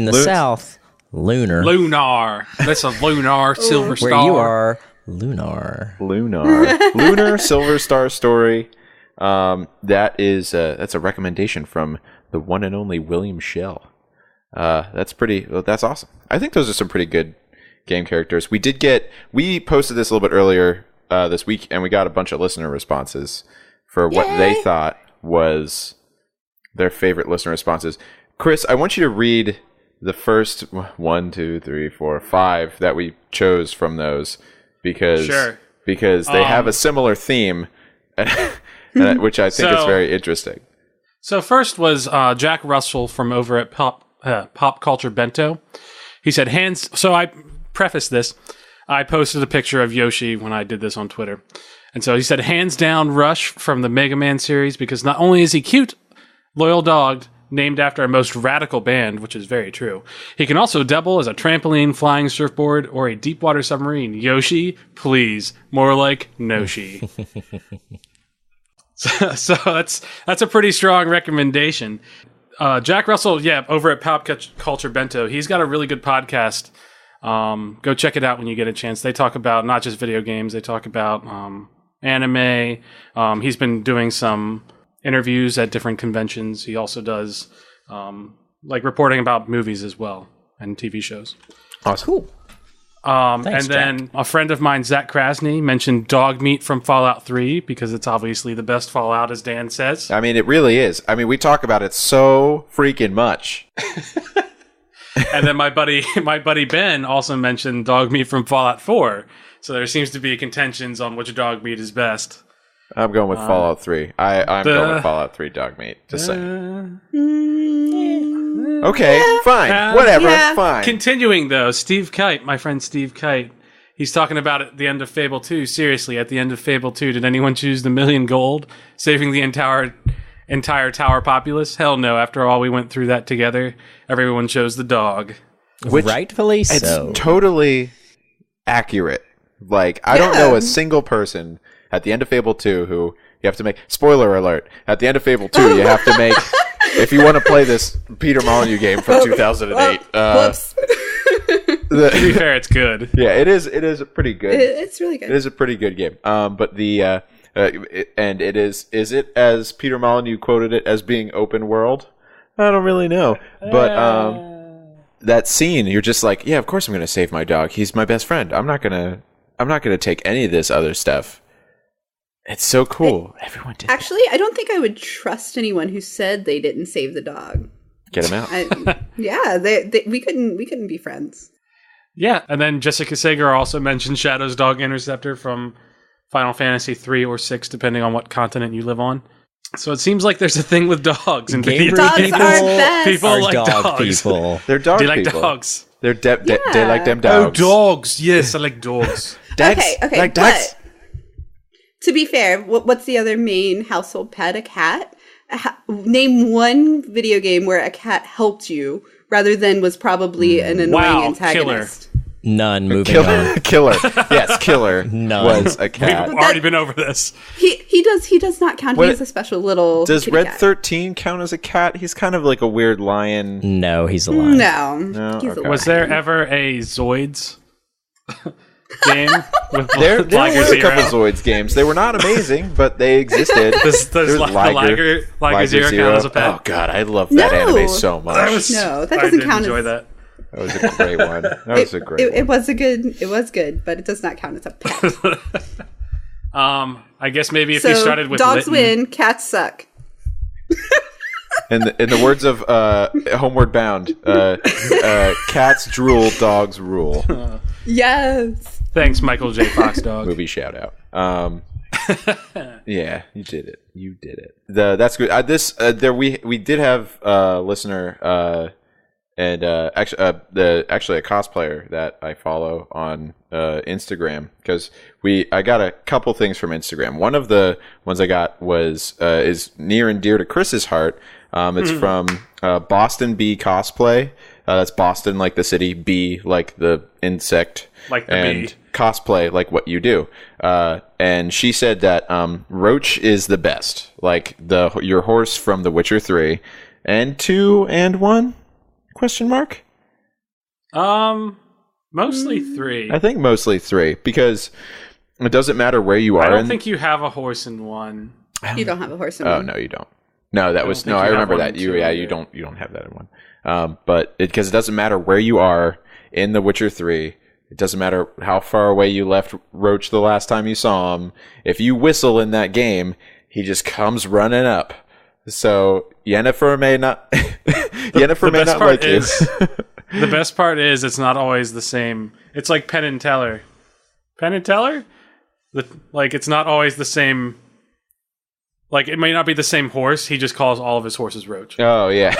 the south, Lunar. Lunar. That's a Lunar Silver Star. Where you are, Lunar. Lunar Silver Star story. That's a recommendation from the one and only William Schell. That's awesome. I think those are some pretty good game characters. We posted this a little bit earlier this week, and we got a bunch of listener responses for what they thought was their favorite listener responses. Chris, I want you to read the first 1, 2, 3, 4, 5 that we chose from those because they have a similar theme. Which I think is very interesting. So first was Jack Russell from over at Pop Culture Bento. He said, so I prefaced this. I posted a picture of Yoshi when I did this on Twitter. And so he said, hands down Rush from the Mega Man series, because not only is he cute, loyal dog, named after our most radical band, which is very true, he can also double as a trampoline, flying surfboard, or a deep water submarine. Yoshi, please. More like Noshi. So that's a pretty strong recommendation. Jack Russell, over at Pop Culture Bento, he's got a really good podcast. Go check it out when you get a chance. They talk about not just video games, they talk about anime. He's been doing some interviews at different conventions. He also does reporting about movies as well and TV shows. Awesome. Cool. Thanks, and then Jack. A friend of mine, Zach Krasny, mentioned dog meat from Fallout 3 because it's obviously the best Fallout, as Dan says. I mean, it really is. I mean, we talk about it so freaking much. And then my buddy Ben also mentioned dog meat from Fallout 4. So there seems to be contentions on which dog meat is best. I'm going with Fallout 3. I'm going with Fallout 3 dog meat. Just saying. Okay, fine. Whatever, fine. Continuing, though, Steve Kite, my friend Steve Kite, he's talking about at the end of Fable 2. Seriously, at the end of Fable 2, did anyone choose the $1,000,000 gold, saving the entire tower populace? Hell no. After all, we went through that together. Everyone chose the dog. Which, rightfully so. It's totally accurate. Like, I don't know a single person at the end of Fable 2 who you have to make... Spoiler alert. At the end of Fable 2, you have to make... If you want to play this Peter Molyneux game from 2008... Whoops. To be fair, it's good. Yeah, it is pretty good. It's really good. It is a pretty good game. But the... and it is it as Peter Molyneux quoted it as being open world? I don't really know. But that scene, you're just like, yeah, of course I'm going to save my dog. He's my best friend. I'm not going to take any of this other stuff. It's so cool. Everyone did. Actually, I don't think I would trust anyone who said they didn't save the dog. Get him out. We couldn't be friends. Yeah, and then Jessica Sager also mentioned Shadow's Dog Interceptor from Final Fantasy 3 or 6, depending on what continent you live on. So it seems like there's a thing with dogs in video Dogs games. are best. People like dog dogs. people. They're dog They like people. dogs. They like them dogs. Oh, dogs. Yes, I like dogs. Dags. Okay, Like dags. but to be fair, what's the other main household pet? A cat? Name one video game where a cat helped you rather than was probably an annoying antagonist. None. Moving on. Killer. Yes, Killer None. was a cat. We've already been over this. He does not count. What- He's a special little. Does kitty Red cat. 13 count as a cat? He's kind of like a weird lion. No, he's a lion. No, he's okay. a Was there ever a Zoids game with There Liger were a Zero? couple Zoids games. They were not amazing, but they existed. Does There's Liger Zero count as a pet? Oh god, I love that No. anime so much. No, that I doesn't did count enjoy as- that. That was a great one. That was a great It one. was good, but it does not count as a pet. I guess maybe if So you started with dogs Litten, win, cats suck. In the words of Homeward Bound, cats drool, dogs rule. Yes. Thanks, Michael J. Fox dog. Movie shout out. Yeah, you did it. You did it. That's good. We did have a listener and actually a cosplayer that I follow on Instagram, because I got a couple things from Instagram. One of the ones I got was is near and dear to Chris's heart. It's from Boston Bee Cosplay. That's Boston like the city, bee like the insect, like the and bee. Cosplay like what you do. And she said that Roach is the best, like your horse from The Witcher 3, and 2 and 1? Question mark. Mostly 3. I think mostly 3, because it doesn't matter where you are. I don't think you have a horse in 1. You don't have a horse in Oh one. no, you don't. No, that was no. I remember that. You don't have that in 1. But because it doesn't matter where you are in The Witcher 3. It doesn't matter how far away you left Roach the last time you saw him. If you whistle in that game, he just comes running up. So Yennefer may not. Yennefer may not like you. The best part is it's not always the same. It's like Penn and Teller. Penn and Teller? Like, it's not always the same. Like, it may not be the same horse. He just calls all of his horses Roach. Oh, yeah.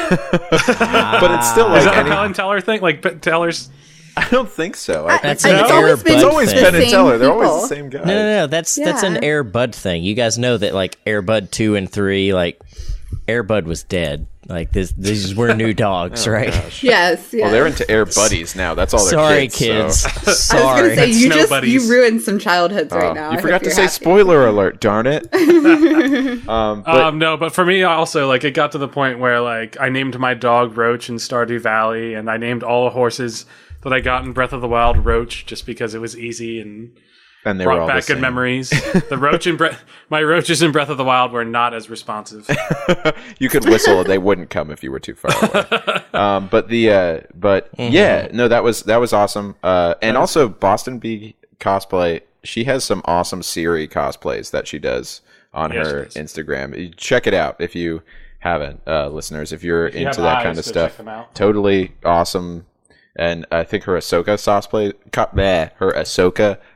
But it's still like... Is that a Penn and Teller thing? Like, Teller's... I don't think so. That's think an Air Bud it's always thing. Penn and Teller. They're people. always the same guy. No. That's an Air Bud thing. You guys know that, like, Air Bud 2 and 3, like, Air Bud was dead. Like, these were new dogs, right? Gosh. Yes. Well, they're into Air Buddies now. That's all they're Sorry, kids. So. kids. I was Sorry. gonna say you Buddies. ruined some childhoods right now. You I forgot hope to you're say happy. spoiler alert, darn it. No, but for me also, like, it got to the point where, like, I named my dog Roach in Stardew Valley, and I named all the horses that I got in Breath of the Wild Roach, just because it was easy and they were brought all back the good same. memories. The Roach in my Roaches in Breath of the Wild were not as responsive. You could whistle; they wouldn't come if you were too far away. Yeah, no, that was awesome. And also Boston Bee Cosplay. She has some awesome Siri cosplays that she does on her Instagram. You check it out if you haven't, listeners. If you're into that kind of stuff, totally awesome. And I think her Ahsoka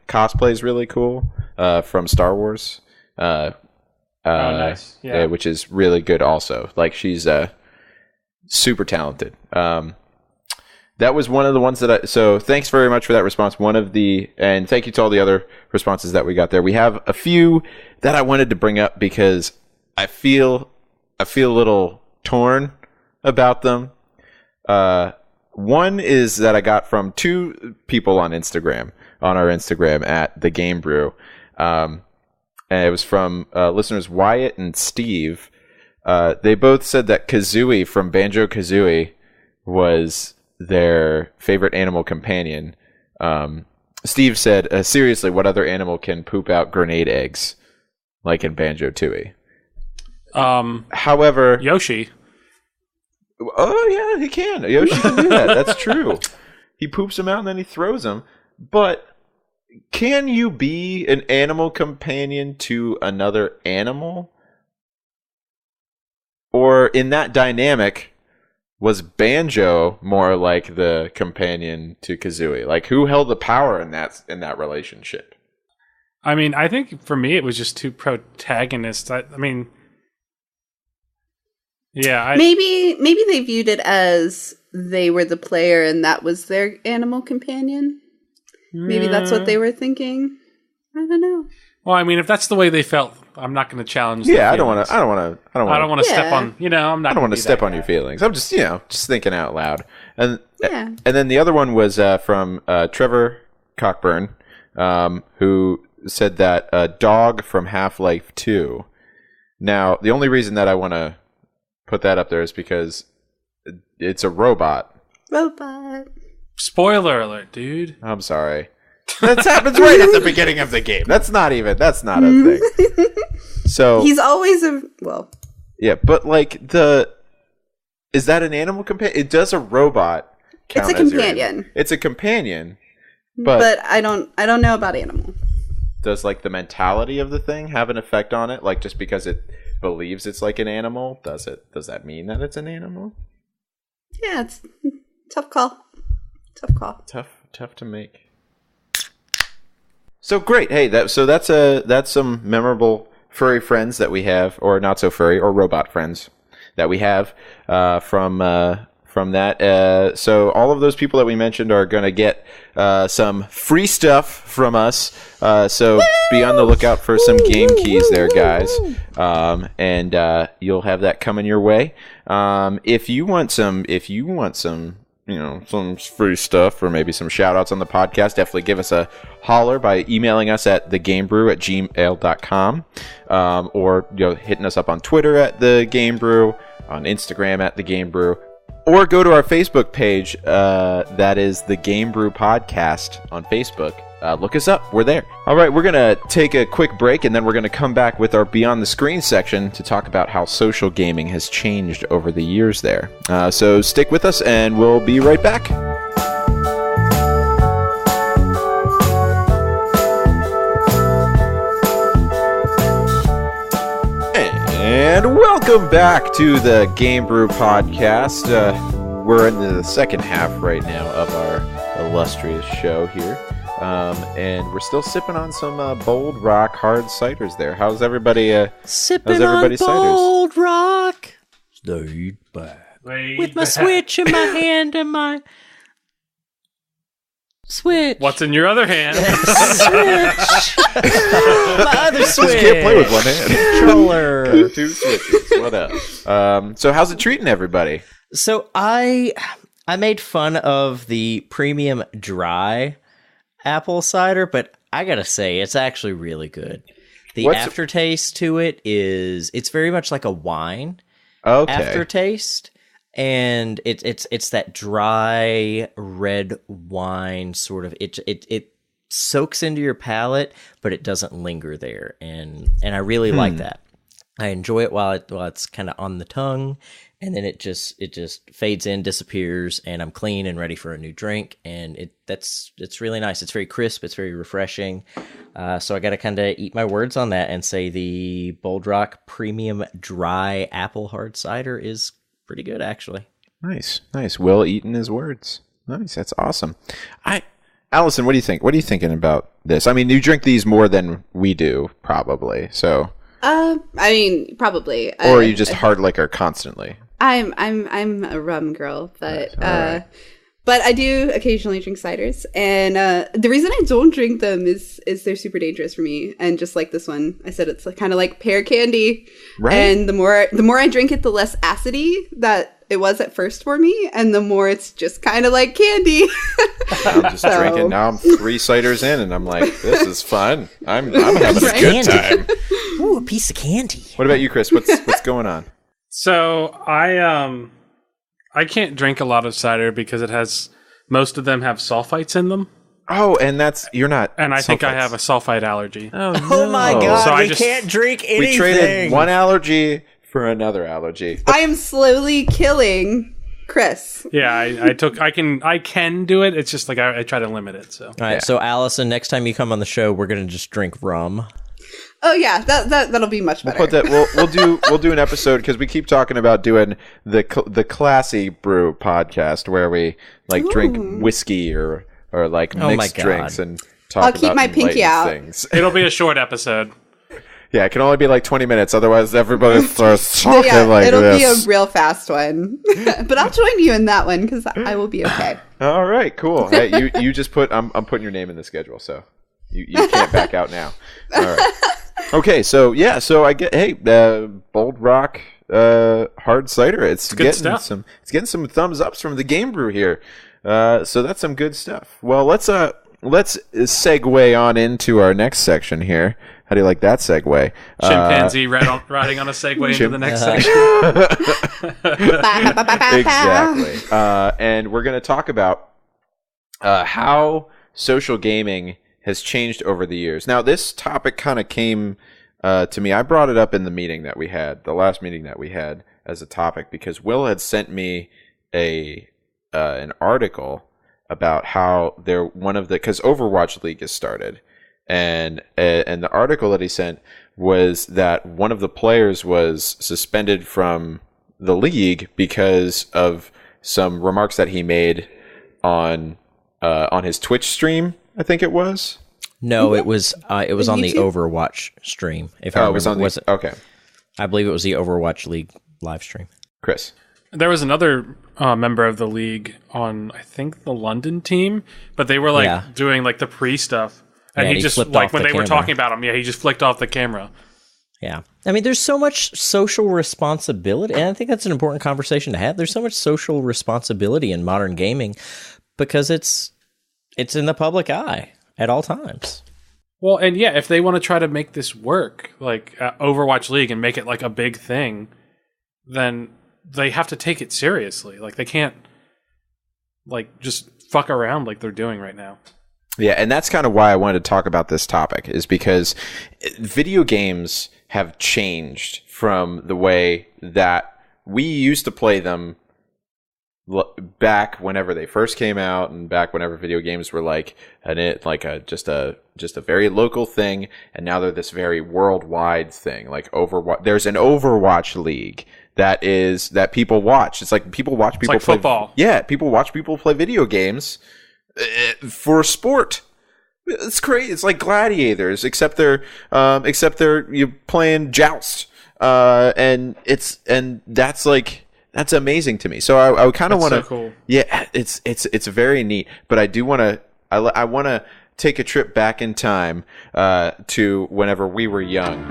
cosplay is really cool from Star Wars. Nice. Yeah. Which is really good also. Like, she's super talented. That was one of the ones that so thanks very much for that response. And thank you to all the other responses that we got there. We have a few that I wanted to bring up because I feel a little torn about them. One is that I got from 2 people on our Instagram at The Game Brew. And it was from listeners Wyatt and Steve. They both said that Kazooie from Banjo-Kazooie was their favorite animal companion. Steve said, seriously, what other animal can poop out grenade eggs like in Banjo-Tooie? However... Yoshi. Oh, yeah, he can. Yoshi can do that. That's true. He poops them out and then he throws them. But can you be an animal companion to another animal? Or in that dynamic, was Banjo more like the companion to Kazooie? Like, who held the power in that relationship? I mean, I think for me it was just 2 protagonists. I mean... Yeah, maybe they viewed it as they were the player and that was their animal companion. Maybe that's what they were thinking. I don't know. Well, I mean, if that's the way they felt, I'm not going to challenge. Yeah, I don't want to step on. I'm not. I don't want to step on your feelings. I'm just, just thinking out loud. And then the other one was from Trevor Cockburn, who said that dog from Half-Life 2. Now, the only reason that I want to put that up there is because it's a robot. Spoiler alert, dude. I'm sorry. That happens right at the beginning of the game. That's not a thing. So he's always yeah, but like is that an animal companion? It does a robot count it's a companion. It's a companion, but I don't know about animal. Does like the mentality of the thing have an effect on it? Like, just because it believes it's like an animal, does that mean that it's an animal? Yeah, it's tough call. Tough to make. So great. Hey, that's some memorable furry friends that we have, or not so furry, or robot friends that we have from from that. So all of those people that we mentioned are going to get some free stuff from us. So be on the lookout for some game keys there, guys. And you'll have that coming your way. If you want some, some free stuff or maybe some shout outs on the podcast, definitely give us a holler by emailing us at thegamebrew@gmail.com, or hitting us up on Twitter at thegamebrew, on Instagram at thegamebrew, or go to our Facebook page, that is the Game Brew Podcast on Facebook. Look us up. We're there. All right, we're going to take a quick break, and then we're going to come back with our Beyond the Screen section to talk about how social gaming has changed over the years there. So stick with us, and we'll be right back. And welcome back to the Game Brew Podcast. We're in the second half right now of our illustrious show here. And we're still sipping on some Bold Rock hard ciders there. How's everybody sipping on Bold Rock? Stayed back. With my Switch in my hand and my Switch. What's in your other hand? Switch. My other Switch. You can't play with one hand. Controller. Two Switches. What up? So how's it treating everybody? So I made fun of the premium dry apple cider, but I gotta say it's actually really good. The aftertaste to it it's very much like a wine aftertaste, and it's that dry red wine sort of. It soaks into your palate, but it doesn't linger there, and I really like that. I enjoy it while it's kind of on the tongue, and then it just fades in, disappears, and I'm clean and ready for a new drink. And it's really nice. It's very crisp. It's very refreshing. So I got to kind of eat my words on that and say the Bold Rock Premium Dry Apple Hard Cider is pretty good, actually. Nice. Will eating his words. Nice. That's awesome. Allison, what do you think? What are you thinking about this? I mean, you drink these more than we do, probably. So. I mean, probably. Or are you just hard liquor constantly? I'm a rum girl, but but I do occasionally drink ciders, and the reason I don't drink them is they're super dangerous for me. And just like this one, I said it's kind of like pear candy, right? And the more I drink it, the less acidy that it was at first for me, and the more it's just kind of like candy. I'm just drinking. Now I'm 3 ciders in, and I'm like, this is fun. I'm having a good time. Ooh, a piece of candy. What about you, Chris? What's going on? So I can't drink a lot of cider because most of them have sulfites in them. Oh, and you're not. And I think I have a sulfite allergy. Oh, no. Oh my God! So we can't drink anything. We traded one allergy for another allergy. I am slowly killing Chris. Yeah, I can do it. It's just like I try to limit it. So all right. Yeah. So Allison, next time you come on the show, we're gonna just drink rum. Oh yeah, that'll be much better. We'll do an episode because we keep talking about doing the classy brew podcast where we like drink whiskey or like mixed drinks and talk I'll about keep my pinky out. Things. It'll be a short episode. Yeah, it can only be like 20 minutes. Otherwise, everybody starts talking like it'll this. It'll be a real fast one. But I'll join you in that one because I will be okay. All right, cool. Hey, you just I'm putting your name in the schedule, so you can't back out now. All right. Okay, so I get Bold Rock hard cider. It's getting some thumbs ups from the Game Brew here. So that's some good stuff. Well, let's segue on into our next section here. How do you like that segue? Chimpanzee riding on a segue into the next section. Exactly. And we're going to talk about how social gaming has changed over the years. Now, this topic kind of came to me. I brought it up in the last meeting that we had as a topic, because Will had sent me an article about how because Overwatch League has started, and the article that he sent was that one of the players was suspended from the league because of some remarks that he made on his Twitch stream. I think it was. No, it was on the Overwatch stream. If I remember, okay. I believe it was the Overwatch League live stream. Chris, there was another member of the league on, I think, the London team, but they were like doing like the pre stuff, and he just like when they were talking about him, he just flicked off the camera. Yeah. I mean, there's so much social responsibility, and I think that's an important conversation to have. There's so much social responsibility in modern gaming because it's in the public eye at all times. Well, and yeah, if they want to try to make this work, like Overwatch League, and make it like a big thing, then they have to take it seriously. Like, they can't like just fuck around like they're doing right now. Yeah, and that's kind of why I wanted to talk about this topic, is because video games have changed from the way that we used to play them back whenever they first came out, and back whenever video games were just a very local thing, and now they're this very worldwide thing. Like Overwatch, there's an Overwatch League that people watch. It's like people watch people play football. Yeah, people watch people play video games for sport. It's crazy. It's like gladiators, except they're you playing joust, and that's amazing to me. So I kind of want to, so cool. Yeah, it's very neat. But I do want to, I want to take a trip back in time to whenever we were young.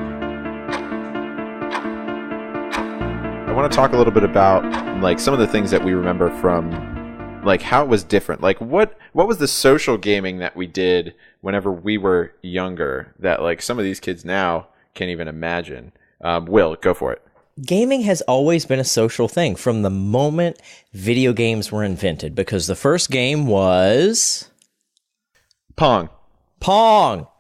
I want to talk a little bit about like some of the things that we remember from, like, how it was different. Like, what was the social gaming that we did whenever we were younger that, like, some of these kids now can't even imagine? Will, go for it. Gaming has always been a social thing from the moment video games were invented, because the first game was... Pong.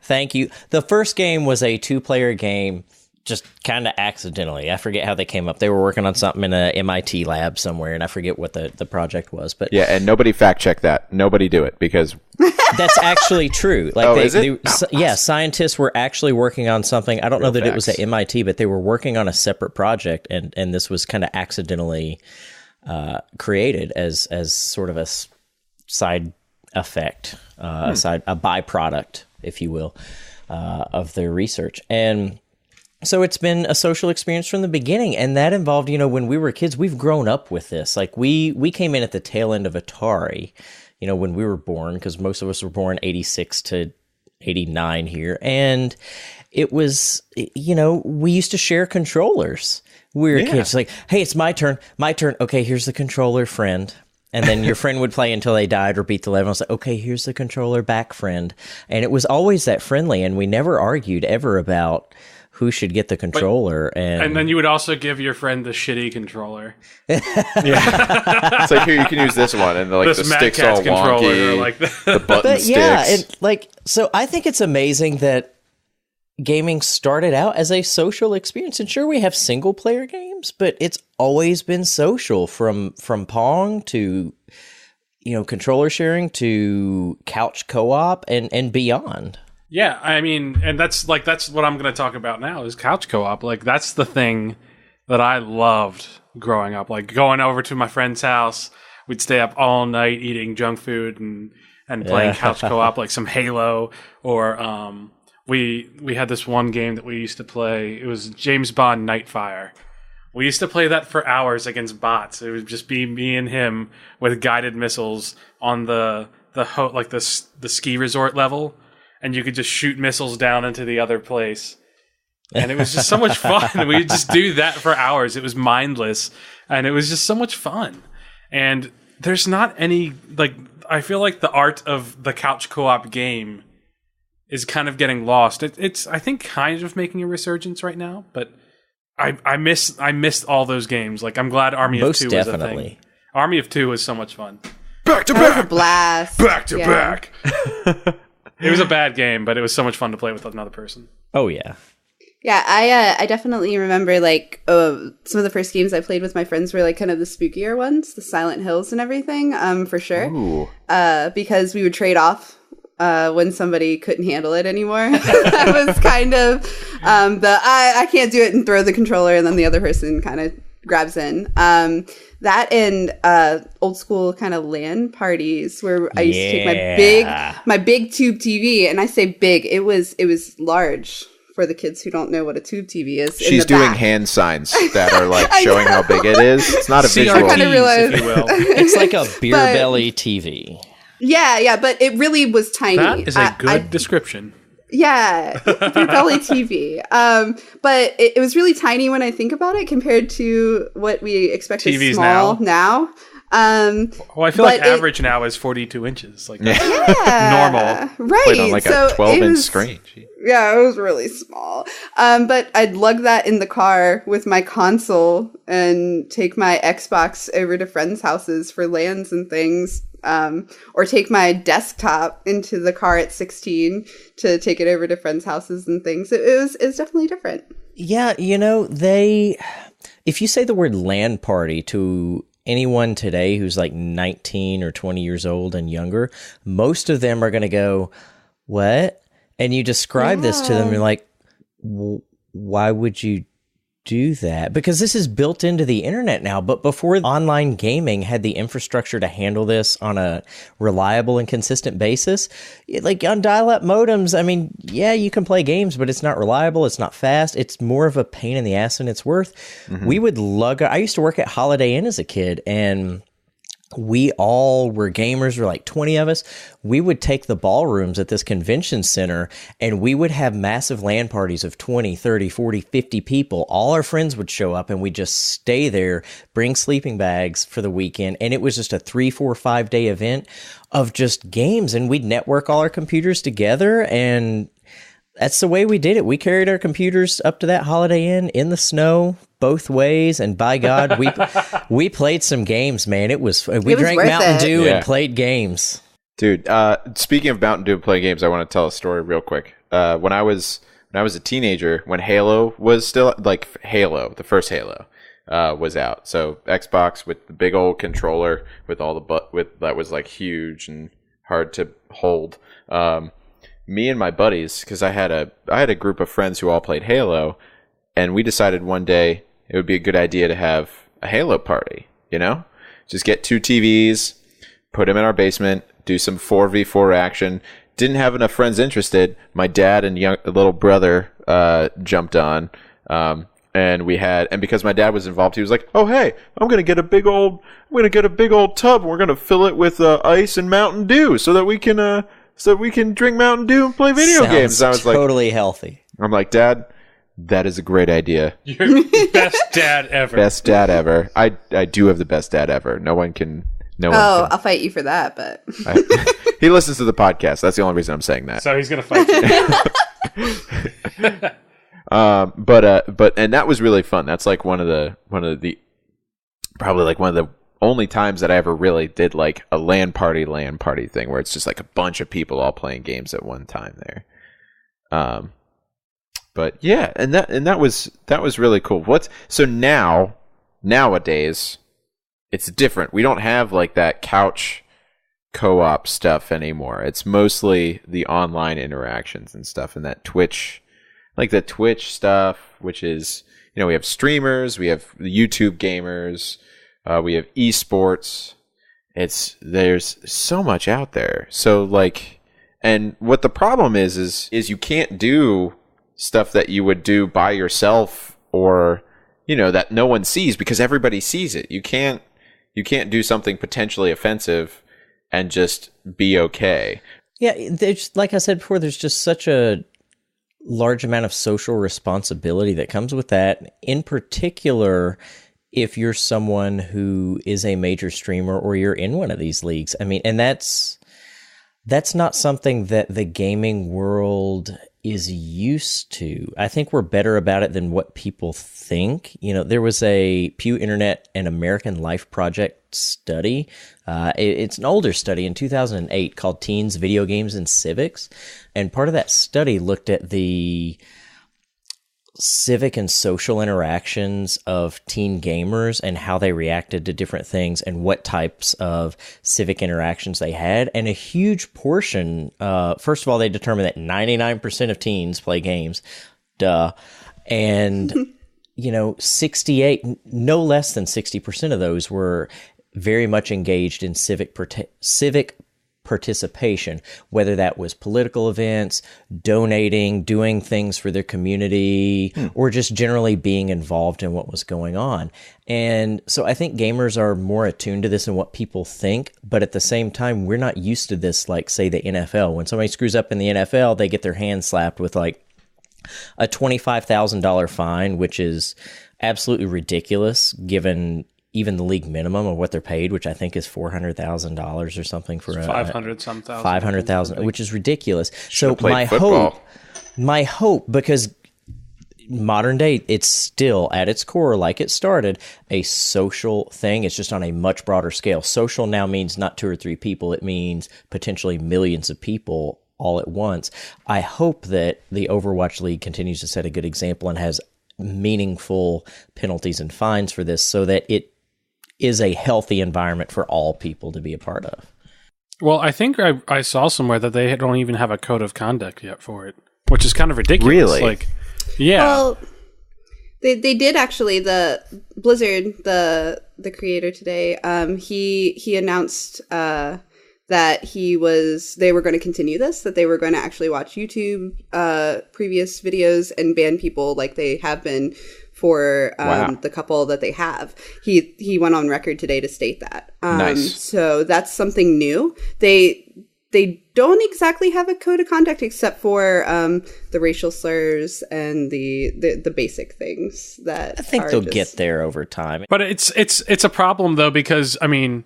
Thank you. The first game was a 2-player game, just kind of accidentally. I forget how they came up. They were working on something in a MIT lab somewhere, and I forget what the project was. But yeah, and nobody fact check that. Nobody do it, because that's actually true. Like, is it? Scientists were actually working on something. I don't know that it was at MIT, but they were working on a separate project, and this was kind of accidentally created as sort of a side effect, a byproduct, if you will, of their research. And so it's been a social experience from the beginning, and that involved, when we were kids, we've grown up with this. Like, we came in at the tail end of Atari, when we were born, because most of us were born 86 to 89 here, and it was, we used to share controllers. We were kids, like, hey, it's my turn. Okay, here's the controller, friend. And then your friend would play until they died or beat the level. I was like, okay, here's the controller back, friend. And it was always that friendly, and we never argued ever about who should get the controller. And then you would also give your friend the shitty controller. Yeah. It's like, here, you can use this one, and like the sticks all wonky, like the button but sticks. Yeah, and like, so I think it's amazing that gaming started out as a social experience. And sure, we have single player games, but it's always been social, from Pong to, controller sharing to couch co-op and beyond. Yeah, I mean, and that's what I'm going to talk about now is couch co-op. Like, that's the thing that I loved growing up. Like, going over to my friend's house, we'd stay up all night eating junk food and playing couch co-op, like some Halo, or we had this one game that we used to play. It was James Bond Nightfire. We used to play that for hours against bots. It would just be me and him with guided missiles on the ski resort level. And you could just shoot missiles down into the other place. And it was just so much fun. We would just do that for hours. It was mindless. And it was just so much fun. And there's not any, like, I feel like the art of the couch co-op game is kind of getting lost. It's I think, kind of making a resurgence right now. But I missed all those games. Like, I'm glad Army of Two was a thing. Army of Two was so much fun. Back to back! Was a blast. Back to back! It was a bad game, but it was so much fun to play with another person. Oh, yeah. Yeah, I definitely remember, like, some of the first games I played with my friends were, like, kind of the spookier ones, the Silent Hills and everything, for sure. Ooh. Because we would trade off when somebody couldn't handle it anymore. That was kind of I can't do it, and throw the controller, and then the other person kind of grabs in. That and old school kind of LAN parties where I used to take my big tube TV, and I say big, it was large for the kids who don't know what a tube TV is. She's doing hand signs that are like showing how big it is. It's not a visual. CRTs, kind of realized- if you will. It's like a beer belly TV. Yeah, but it really was tiny. That is a good description. Yeah, Beer Belly TV. But it was really tiny when I think about it compared to what we expect is TVs small now. Well, I feel like average now is 42 inches. Like that's normal. Right. Played on like a 12-inch screen. Yeah, it was really small. But I'd lug that in the car with my console and take my Xbox over to friends' houses for LANs and things. Or take my desktop into the car at 16 to take it over to friends' houses and things. It was definitely different. Yeah, if you say the word LAN party to anyone today who's like 19 or 20 years old and younger, most of them are going to go, what? And you describe this to them, you're like, why would you do that? Because this is built into the internet now, but before online gaming had the infrastructure to handle this on a reliable and consistent basis, like on dial-up modems, I mean, yeah, you can play games, but it's not reliable, it's not fast, it's more of a pain in the ass than it's worth. We would I used to work at Holiday Inn as a kid, and we all were gamers. There were like 20 of us. We would take the ballrooms at this convention center and we would have massive LAN parties of 20, 30, 40, 50 people. All our friends would show up and we'd just stay there, bring sleeping bags for the weekend. And it was just a 3, 4, 5 day event of just games. And we'd network all our computers together, and that's the way we did it. We carried our computers up to that Holiday Inn in the snow both ways, and by God, we played some games, man. We drank Mountain Dew and played games. Dude, speaking of Mountain Dew and playing games, I want to tell a story real quick. When I was a teenager, when Halo was still the first Halo was out. So Xbox with the big old controller with all the that was like huge and hard to hold. Me and my buddies, because I had a group of friends who all played Halo, and we decided one day it would be a good idea to have a Halo party, Just get 2 TVs, put them in our basement, do some 4v4 action. Didn't have enough friends interested. My dad and little brother jumped on, and because my dad was involved, he was like, "Oh hey, I'm gonna get a big old tub, and we're gonna fill it with ice and Mountain Dew so that we can drink Mountain Dew and play video games." And I was totally healthy. I'm like, "Dad, that is a great idea. You're the best dad ever." Best dad ever. I do have the best dad ever. No one can. I'll fight you for that, but he listens to the podcast. That's the only reason I'm saying that. So he's gonna fight you. But that was really fun. That's like one of the probably like one of the only times that I ever really did like a LAN party thing where it's just like a bunch of people all playing games at one time there. But yeah, and that was really cool. So nowadays it's different. We don't have like that couch co-op stuff anymore. It's mostly the online interactions and stuff, and that Twitch, like the Twitch stuff, which is, we have streamers, we have the YouTube gamers, we have esports. There's so much out there. So like, and what the problem is you can't do stuff that you would do by yourself, or that no one sees, because everybody sees it. You can't do something potentially offensive and just be okay. Yeah, like I said before, there's just such a large amount of social responsibility that comes with that. In particular, if you're someone who is a major streamer or you're in one of these leagues. I mean, and that's not something that the gaming world is used to. I think we're better about it than what people think. There was a Pew Internet and American Life Project study. It's an older study in 2008 called Teens, Video Games, and Civics. And part of that study looked at the civic and social interactions of teen gamers and how they reacted to different things and what types of civic interactions they had. And a huge portion, first of all, they determined that 99% of teens play games. Duh. And, 68, no less than 60% of those were very much engaged in civic participation, whether that was political events, donating, doing things for their community, or just generally being involved in what was going on. And so I think gamers are more attuned to this and what people think, but at the same time, we're not used to this, like, say, the NFL. When somebody screws up in the NFL, they get their hand slapped with, like, a $25,000 fine, which is absolutely ridiculous given even the league minimum of what they're paid, which I think is $400,000 or something for a 500,000, which is ridiculous. So my hope, because modern day, it's still at its core, like it started, a social thing. It's just on a much broader scale. Social now means not 2 or 3 people. It means potentially millions of people all at once. I hope that the Overwatch League continues to set a good example and has meaningful penalties and fines for this so that it is a healthy environment for all people to be a part of. Well, I think I saw somewhere that they don't even have a code of conduct yet for it, which is kind of ridiculous. Really? Like, yeah. Well, they did actually. The Blizzard, the creator today, he announced that they were going to continue this, that they were going to actually watch YouTube previous videos and ban people like they have been for the couple that they have. He went on record today to state that. Nice. So that's something new. They don't exactly have a code of conduct except for the racial slurs and the basic things that I think they'll get there over time. But it's a problem though, because I mean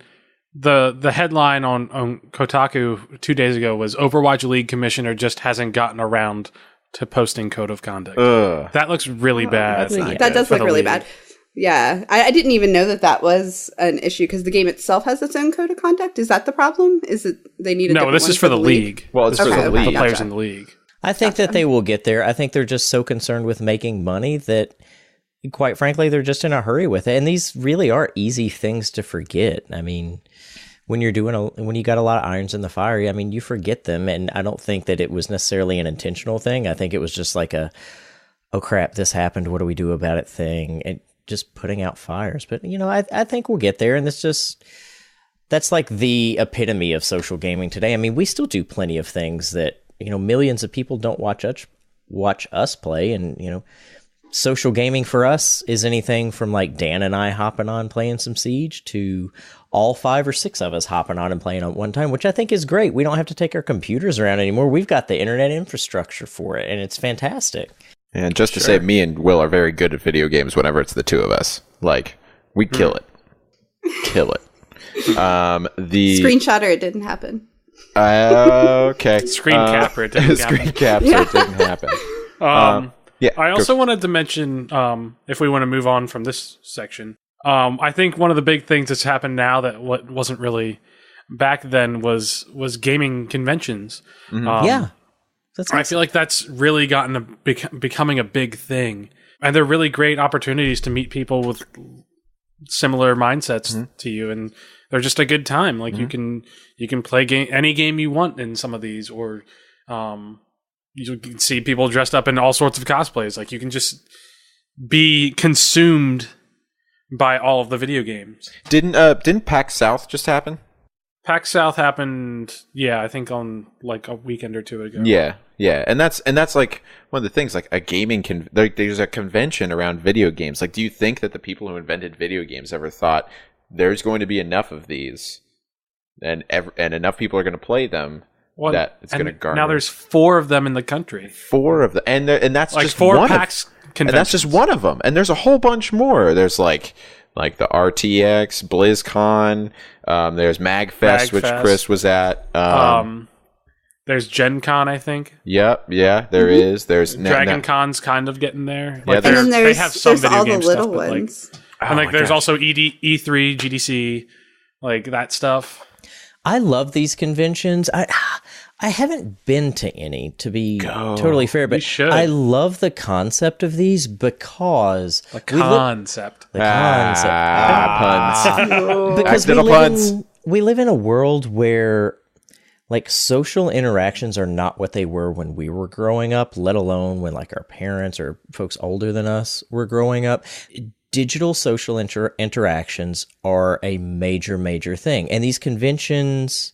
the headline on Kotaku 2 days ago was Overwatch League commissioner just hasn't gotten around to posting code of conduct. That looks really bad. That does look really bad. Yeah, I didn't even know that was an issue because the game itself has its own code of conduct. Is that the problem? Is it they need a different one? No, this is for the league. Well, it's for the league. The players in the league. I think that they will get there. I think they're just so concerned with making money that, quite frankly, they're just in a hurry with it. And these really are easy things to forget. I mean, when you got a lot of irons in the fire, I mean, you forget them. And I don't think that it was necessarily an intentional thing. I think it was just like oh crap, this happened. What do we do about it thing? And just putting out fires. But, I think we'll get there. And that's like the epitome of social gaming today. I mean, we still do plenty of things that, millions of people don't watch us play. And, social gaming for us is anything from like Dan and I hopping on playing some Siege to all 5 or 6 of us hopping on and playing at one time, which I think is great. We don't have to take our computers around anymore. We've got the internet infrastructure for it, and it's fantastic. And just to say, me and Will are very good at video games whenever it's the two of us. Like, we kill it. Kill it. The screenshotter, it didn't happen. Okay. Screen capper, it didn't happen. Screen capture, it didn't happen. Yeah. I also wanted to mention, if we want to move on from this section, I think one of the big things that's happened now that wasn't really back then was gaming conventions. Yeah. That's awesome. I feel like that's really becoming a big thing. And they're really great opportunities to meet people with similar mindsets to you. And they're just a good time. Like you can play any game you want in some of these, or you can see people dressed up in all sorts of cosplays. Like you can just be consumed by all of the video games. Didn't PAX South just happen? PAX South happened, I think on like a weekend or two ago. Yeah, and that's like one of the things. Like a gaming there's a convention around video games. Like, do you think that the people who invented video games ever thought there's going to be enough of these, and enough people are going to play them? Well, that it's going to garner. Now there's 4 of them in the country. 4 of them, and that's like just 4 one PAX conventions. And that's just one of them. And there's a whole bunch more. There's like the RTX, BlizzCon. There's MagFest, which Chris was at. There's Gen Con, I think. Yep, yeah, there is. There's Dragon Con's kind of getting there. Like, and then they have some video game stuff, ones. There's also E3, GDC, like that stuff. I love these conventions. I haven't been to any, to be totally fair, but I love the concept of these because the concept. Because we live in a world where like social interactions are not what they were when we were growing up, let alone when like our parents or folks older than us were growing up. Digital social interactions are a major thing. And these conventions,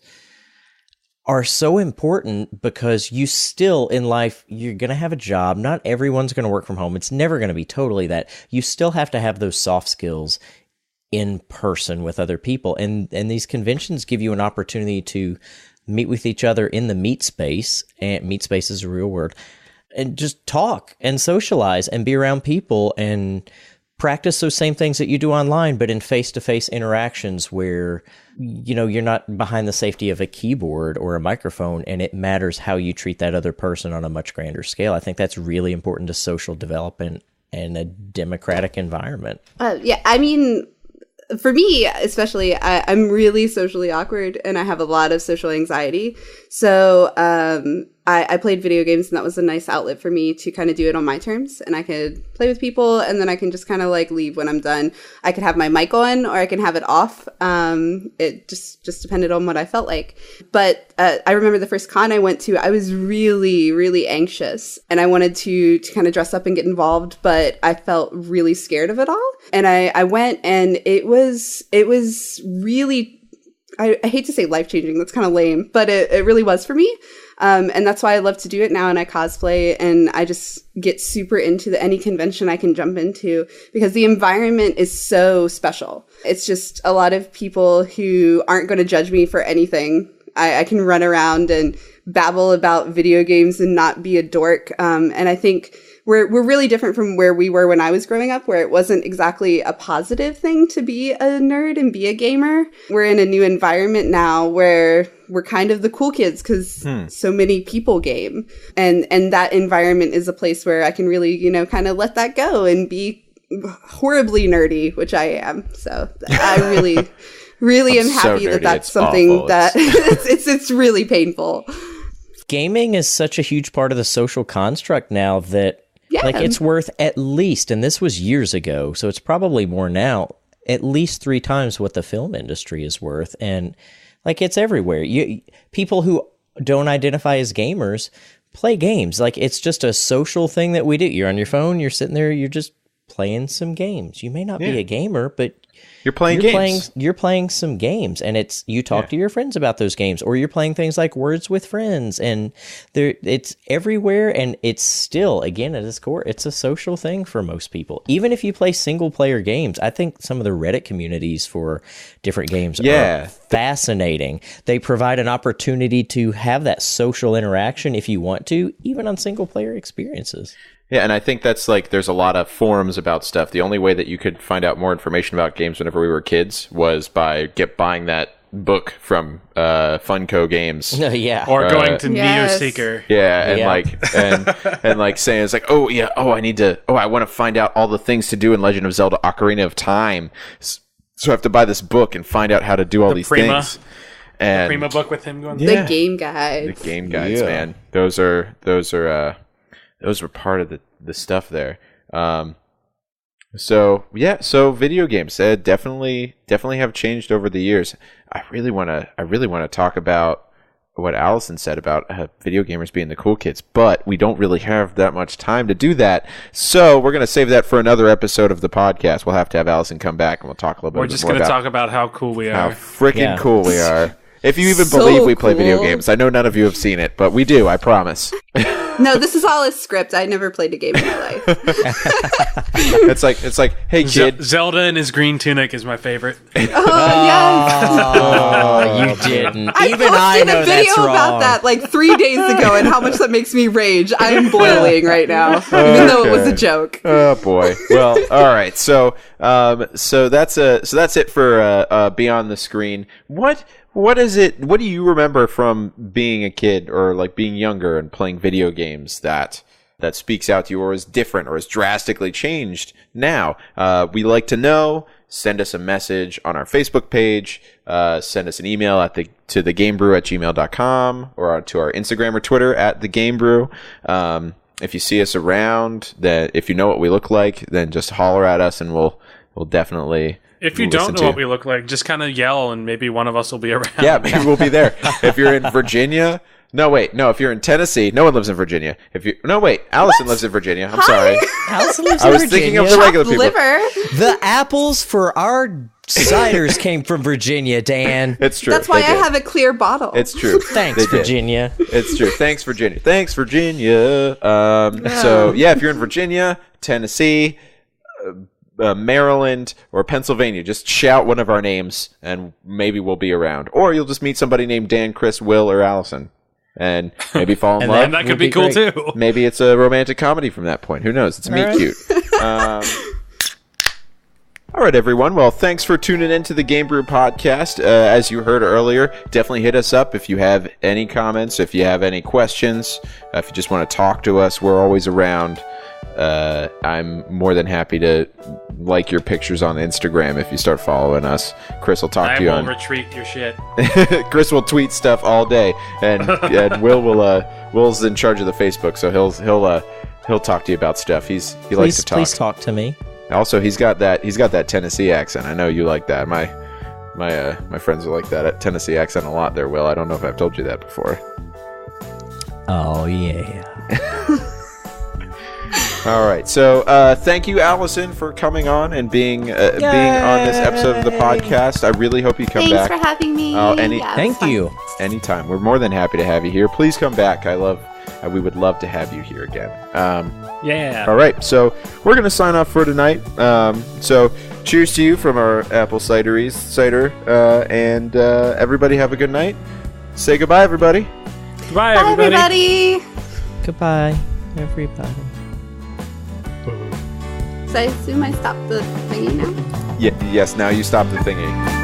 are so important because you still in life, you're going to have a job. Not everyone's going to work from home. It's never going to be totally that. You still have to have those soft skills in person with other people. And these conventions give you an opportunity to meet with each other in the meet space. And meet space is a real word. And just talk and socialize and be around people and practice those same things that you do online, but in face-to-face interactions where, you're not behind the safety of a keyboard or a microphone, and it matters how you treat that other person on a much grander scale. I think that's really important to social development and a democratic environment. Yeah, I mean, for me, especially, I'm really socially awkward and I have a lot of social anxiety. So I played video games, and that was a nice outlet for me to kind of do it on my terms. And I could play with people, and then I can just kind of like leave when I'm done. I could have my mic on, or I can have it off. It just depended on what I felt like. But I remember the first con I went to, I was really, really anxious, and I wanted to kind of dress up and get involved, but I felt really scared of it all. And I went, and it was really, I hate to say life-changing, that's kind of lame, but it really was for me. And that's why I love to do it now, and I cosplay, and I just get super into any convention I can jump into because the environment is so special. It's just a lot of people who aren't going to judge me for anything. I can run around and babble about video games and not be a dork. And I think we're really different from where we were when I was growing up, where it wasn't exactly a positive thing to be a nerd and be a gamer. We're in a new environment now where we're kind of the cool kids because so many people game. And that environment is a place where I can really, kind of let that go and be horribly nerdy, which I am. So I really, really am happy that that's something awful. That it's really painful. Gaming is such a huge part of the social construct now that it's worth at least, and this was years ago, so it's probably more now, at least 3 times what the film industry is worth. And it's everywhere. People who don't identify as gamers play games. It's just a social thing that we do. You're on your phone, you're sitting there, you're just playing some games. You may not be a gamer, but you're playing games. You're playing some games, and you talk to your friends about those games, or you're playing things like Words with Friends, and it's everywhere. And it's still, again, at its core, it's a social thing for most people. Even if you play single player games, I think some of the Reddit communities for different games are fascinating. They provide an opportunity to have that social interaction if you want to, even on single player experiences. Yeah, and I think that's there's a lot of forums about stuff. The only way that you could find out more information about games whenever we were kids was by buying that book from Funko Games. Or going to NeoSeeker. And saying I want to find out all the things to do in Legend of Zelda Ocarina of Time. So I have to buy this book and find out how to do all these things. And the Prima book with him going the game guides. The game guides, man. Those were part of the stuff there. So video games definitely have changed over the years. I really want to talk about what Allison said about video gamers being the cool kids, but we don't really have that much time to do that. So we're going to save that for another episode of the podcast. We'll have to have Allison come back and we'll talk a little bit more. We're just going to talk about how cool we are. How freaking cool we are. If you even believe we play video games. I know none of you have seen it, but we do, I promise. No, this is all a script. I never played a game in my life. It's like, hey kid. Zelda in his green tunic is my favorite. Yes. Oh, you didn't. Even I know that's wrong. I posted a video about that 3 days ago and how much that makes me rage. I am boiling right now, even though it was a joke. Oh boy. Well, all right. So that's it for Beyond the Screen. What is it? What do you remember from being a kid or being younger and playing video games that speaks out to you or is different or has drastically changed now? We like to know. Send us a message on our Facebook page. Send us an email to thegamebrew@gmail.com or to our Instagram or Twitter @thegamebrew. If you see us around, if you know what we look like, then just holler at us and we'll definitely. If you don't know what we look like, just kind of yell and maybe one of us will be around. Yeah, maybe we'll be there. If you're in Virginia, No, wait. No, if you're in Tennessee, no one lives in Virginia. Allison lives in Virginia. I'm sorry. Allison lives I in was Virginia. thinking of the regular people. Liver. The apples for our ciders came from Virginia, Dan. It's true. That's why They I did. have a clear bottle. It's true. Thanks, They did. Virginia. It's true. Thanks, Virginia. Thanks, Virginia. So, yeah, if you're in Virginia, Tennessee, Maryland, or Pennsylvania, just shout one of our names, and maybe we'll be around. Or you'll just meet somebody named Dan, Chris, Will, or Allison, and maybe fall in love. And that could be be cool great. too. Maybe it's a romantic comedy from that point. Who knows? It's meet right. cute. All right, everyone. Well, thanks for tuning in to the Game Brew podcast. As you heard earlier, definitely hit us up if you have any comments, if you have any questions, if you just want to talk to us. We're always around. I'm more than happy to like your pictures on Instagram if you start following us. Chris will talk I to you will on. retweet your shit. Chris will tweet stuff all day, and Will's in charge of the Facebook, so he'll talk to you about stuff. He likes to talk. Please talk to me. Also, he's got that Tennessee accent. I know you like that. My friends are like that Tennessee accent a lot there, Will. I don't know if I've told you that before. Oh, yeah. All right. So, thank you, Allison, for coming on and being on this episode of the podcast. I really hope you come back. Thanks for having me. Oh, Thank you. Anytime. We're more than happy to have you here. Please come back. We would love to have you here again. Yeah. All right, so we're going to sign off for tonight. So cheers to you from our apple cider, and everybody have a good night. Say goodbye, everybody. Goodbye, Bye, everybody. Goodbye, everybody. So I assume I stopped the thingy now? Yes, now you stop the thingy.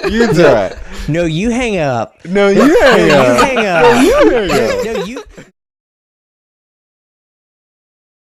You do it. No, you hang up. No, you hang up. You hang up. No, you hang up. No, you.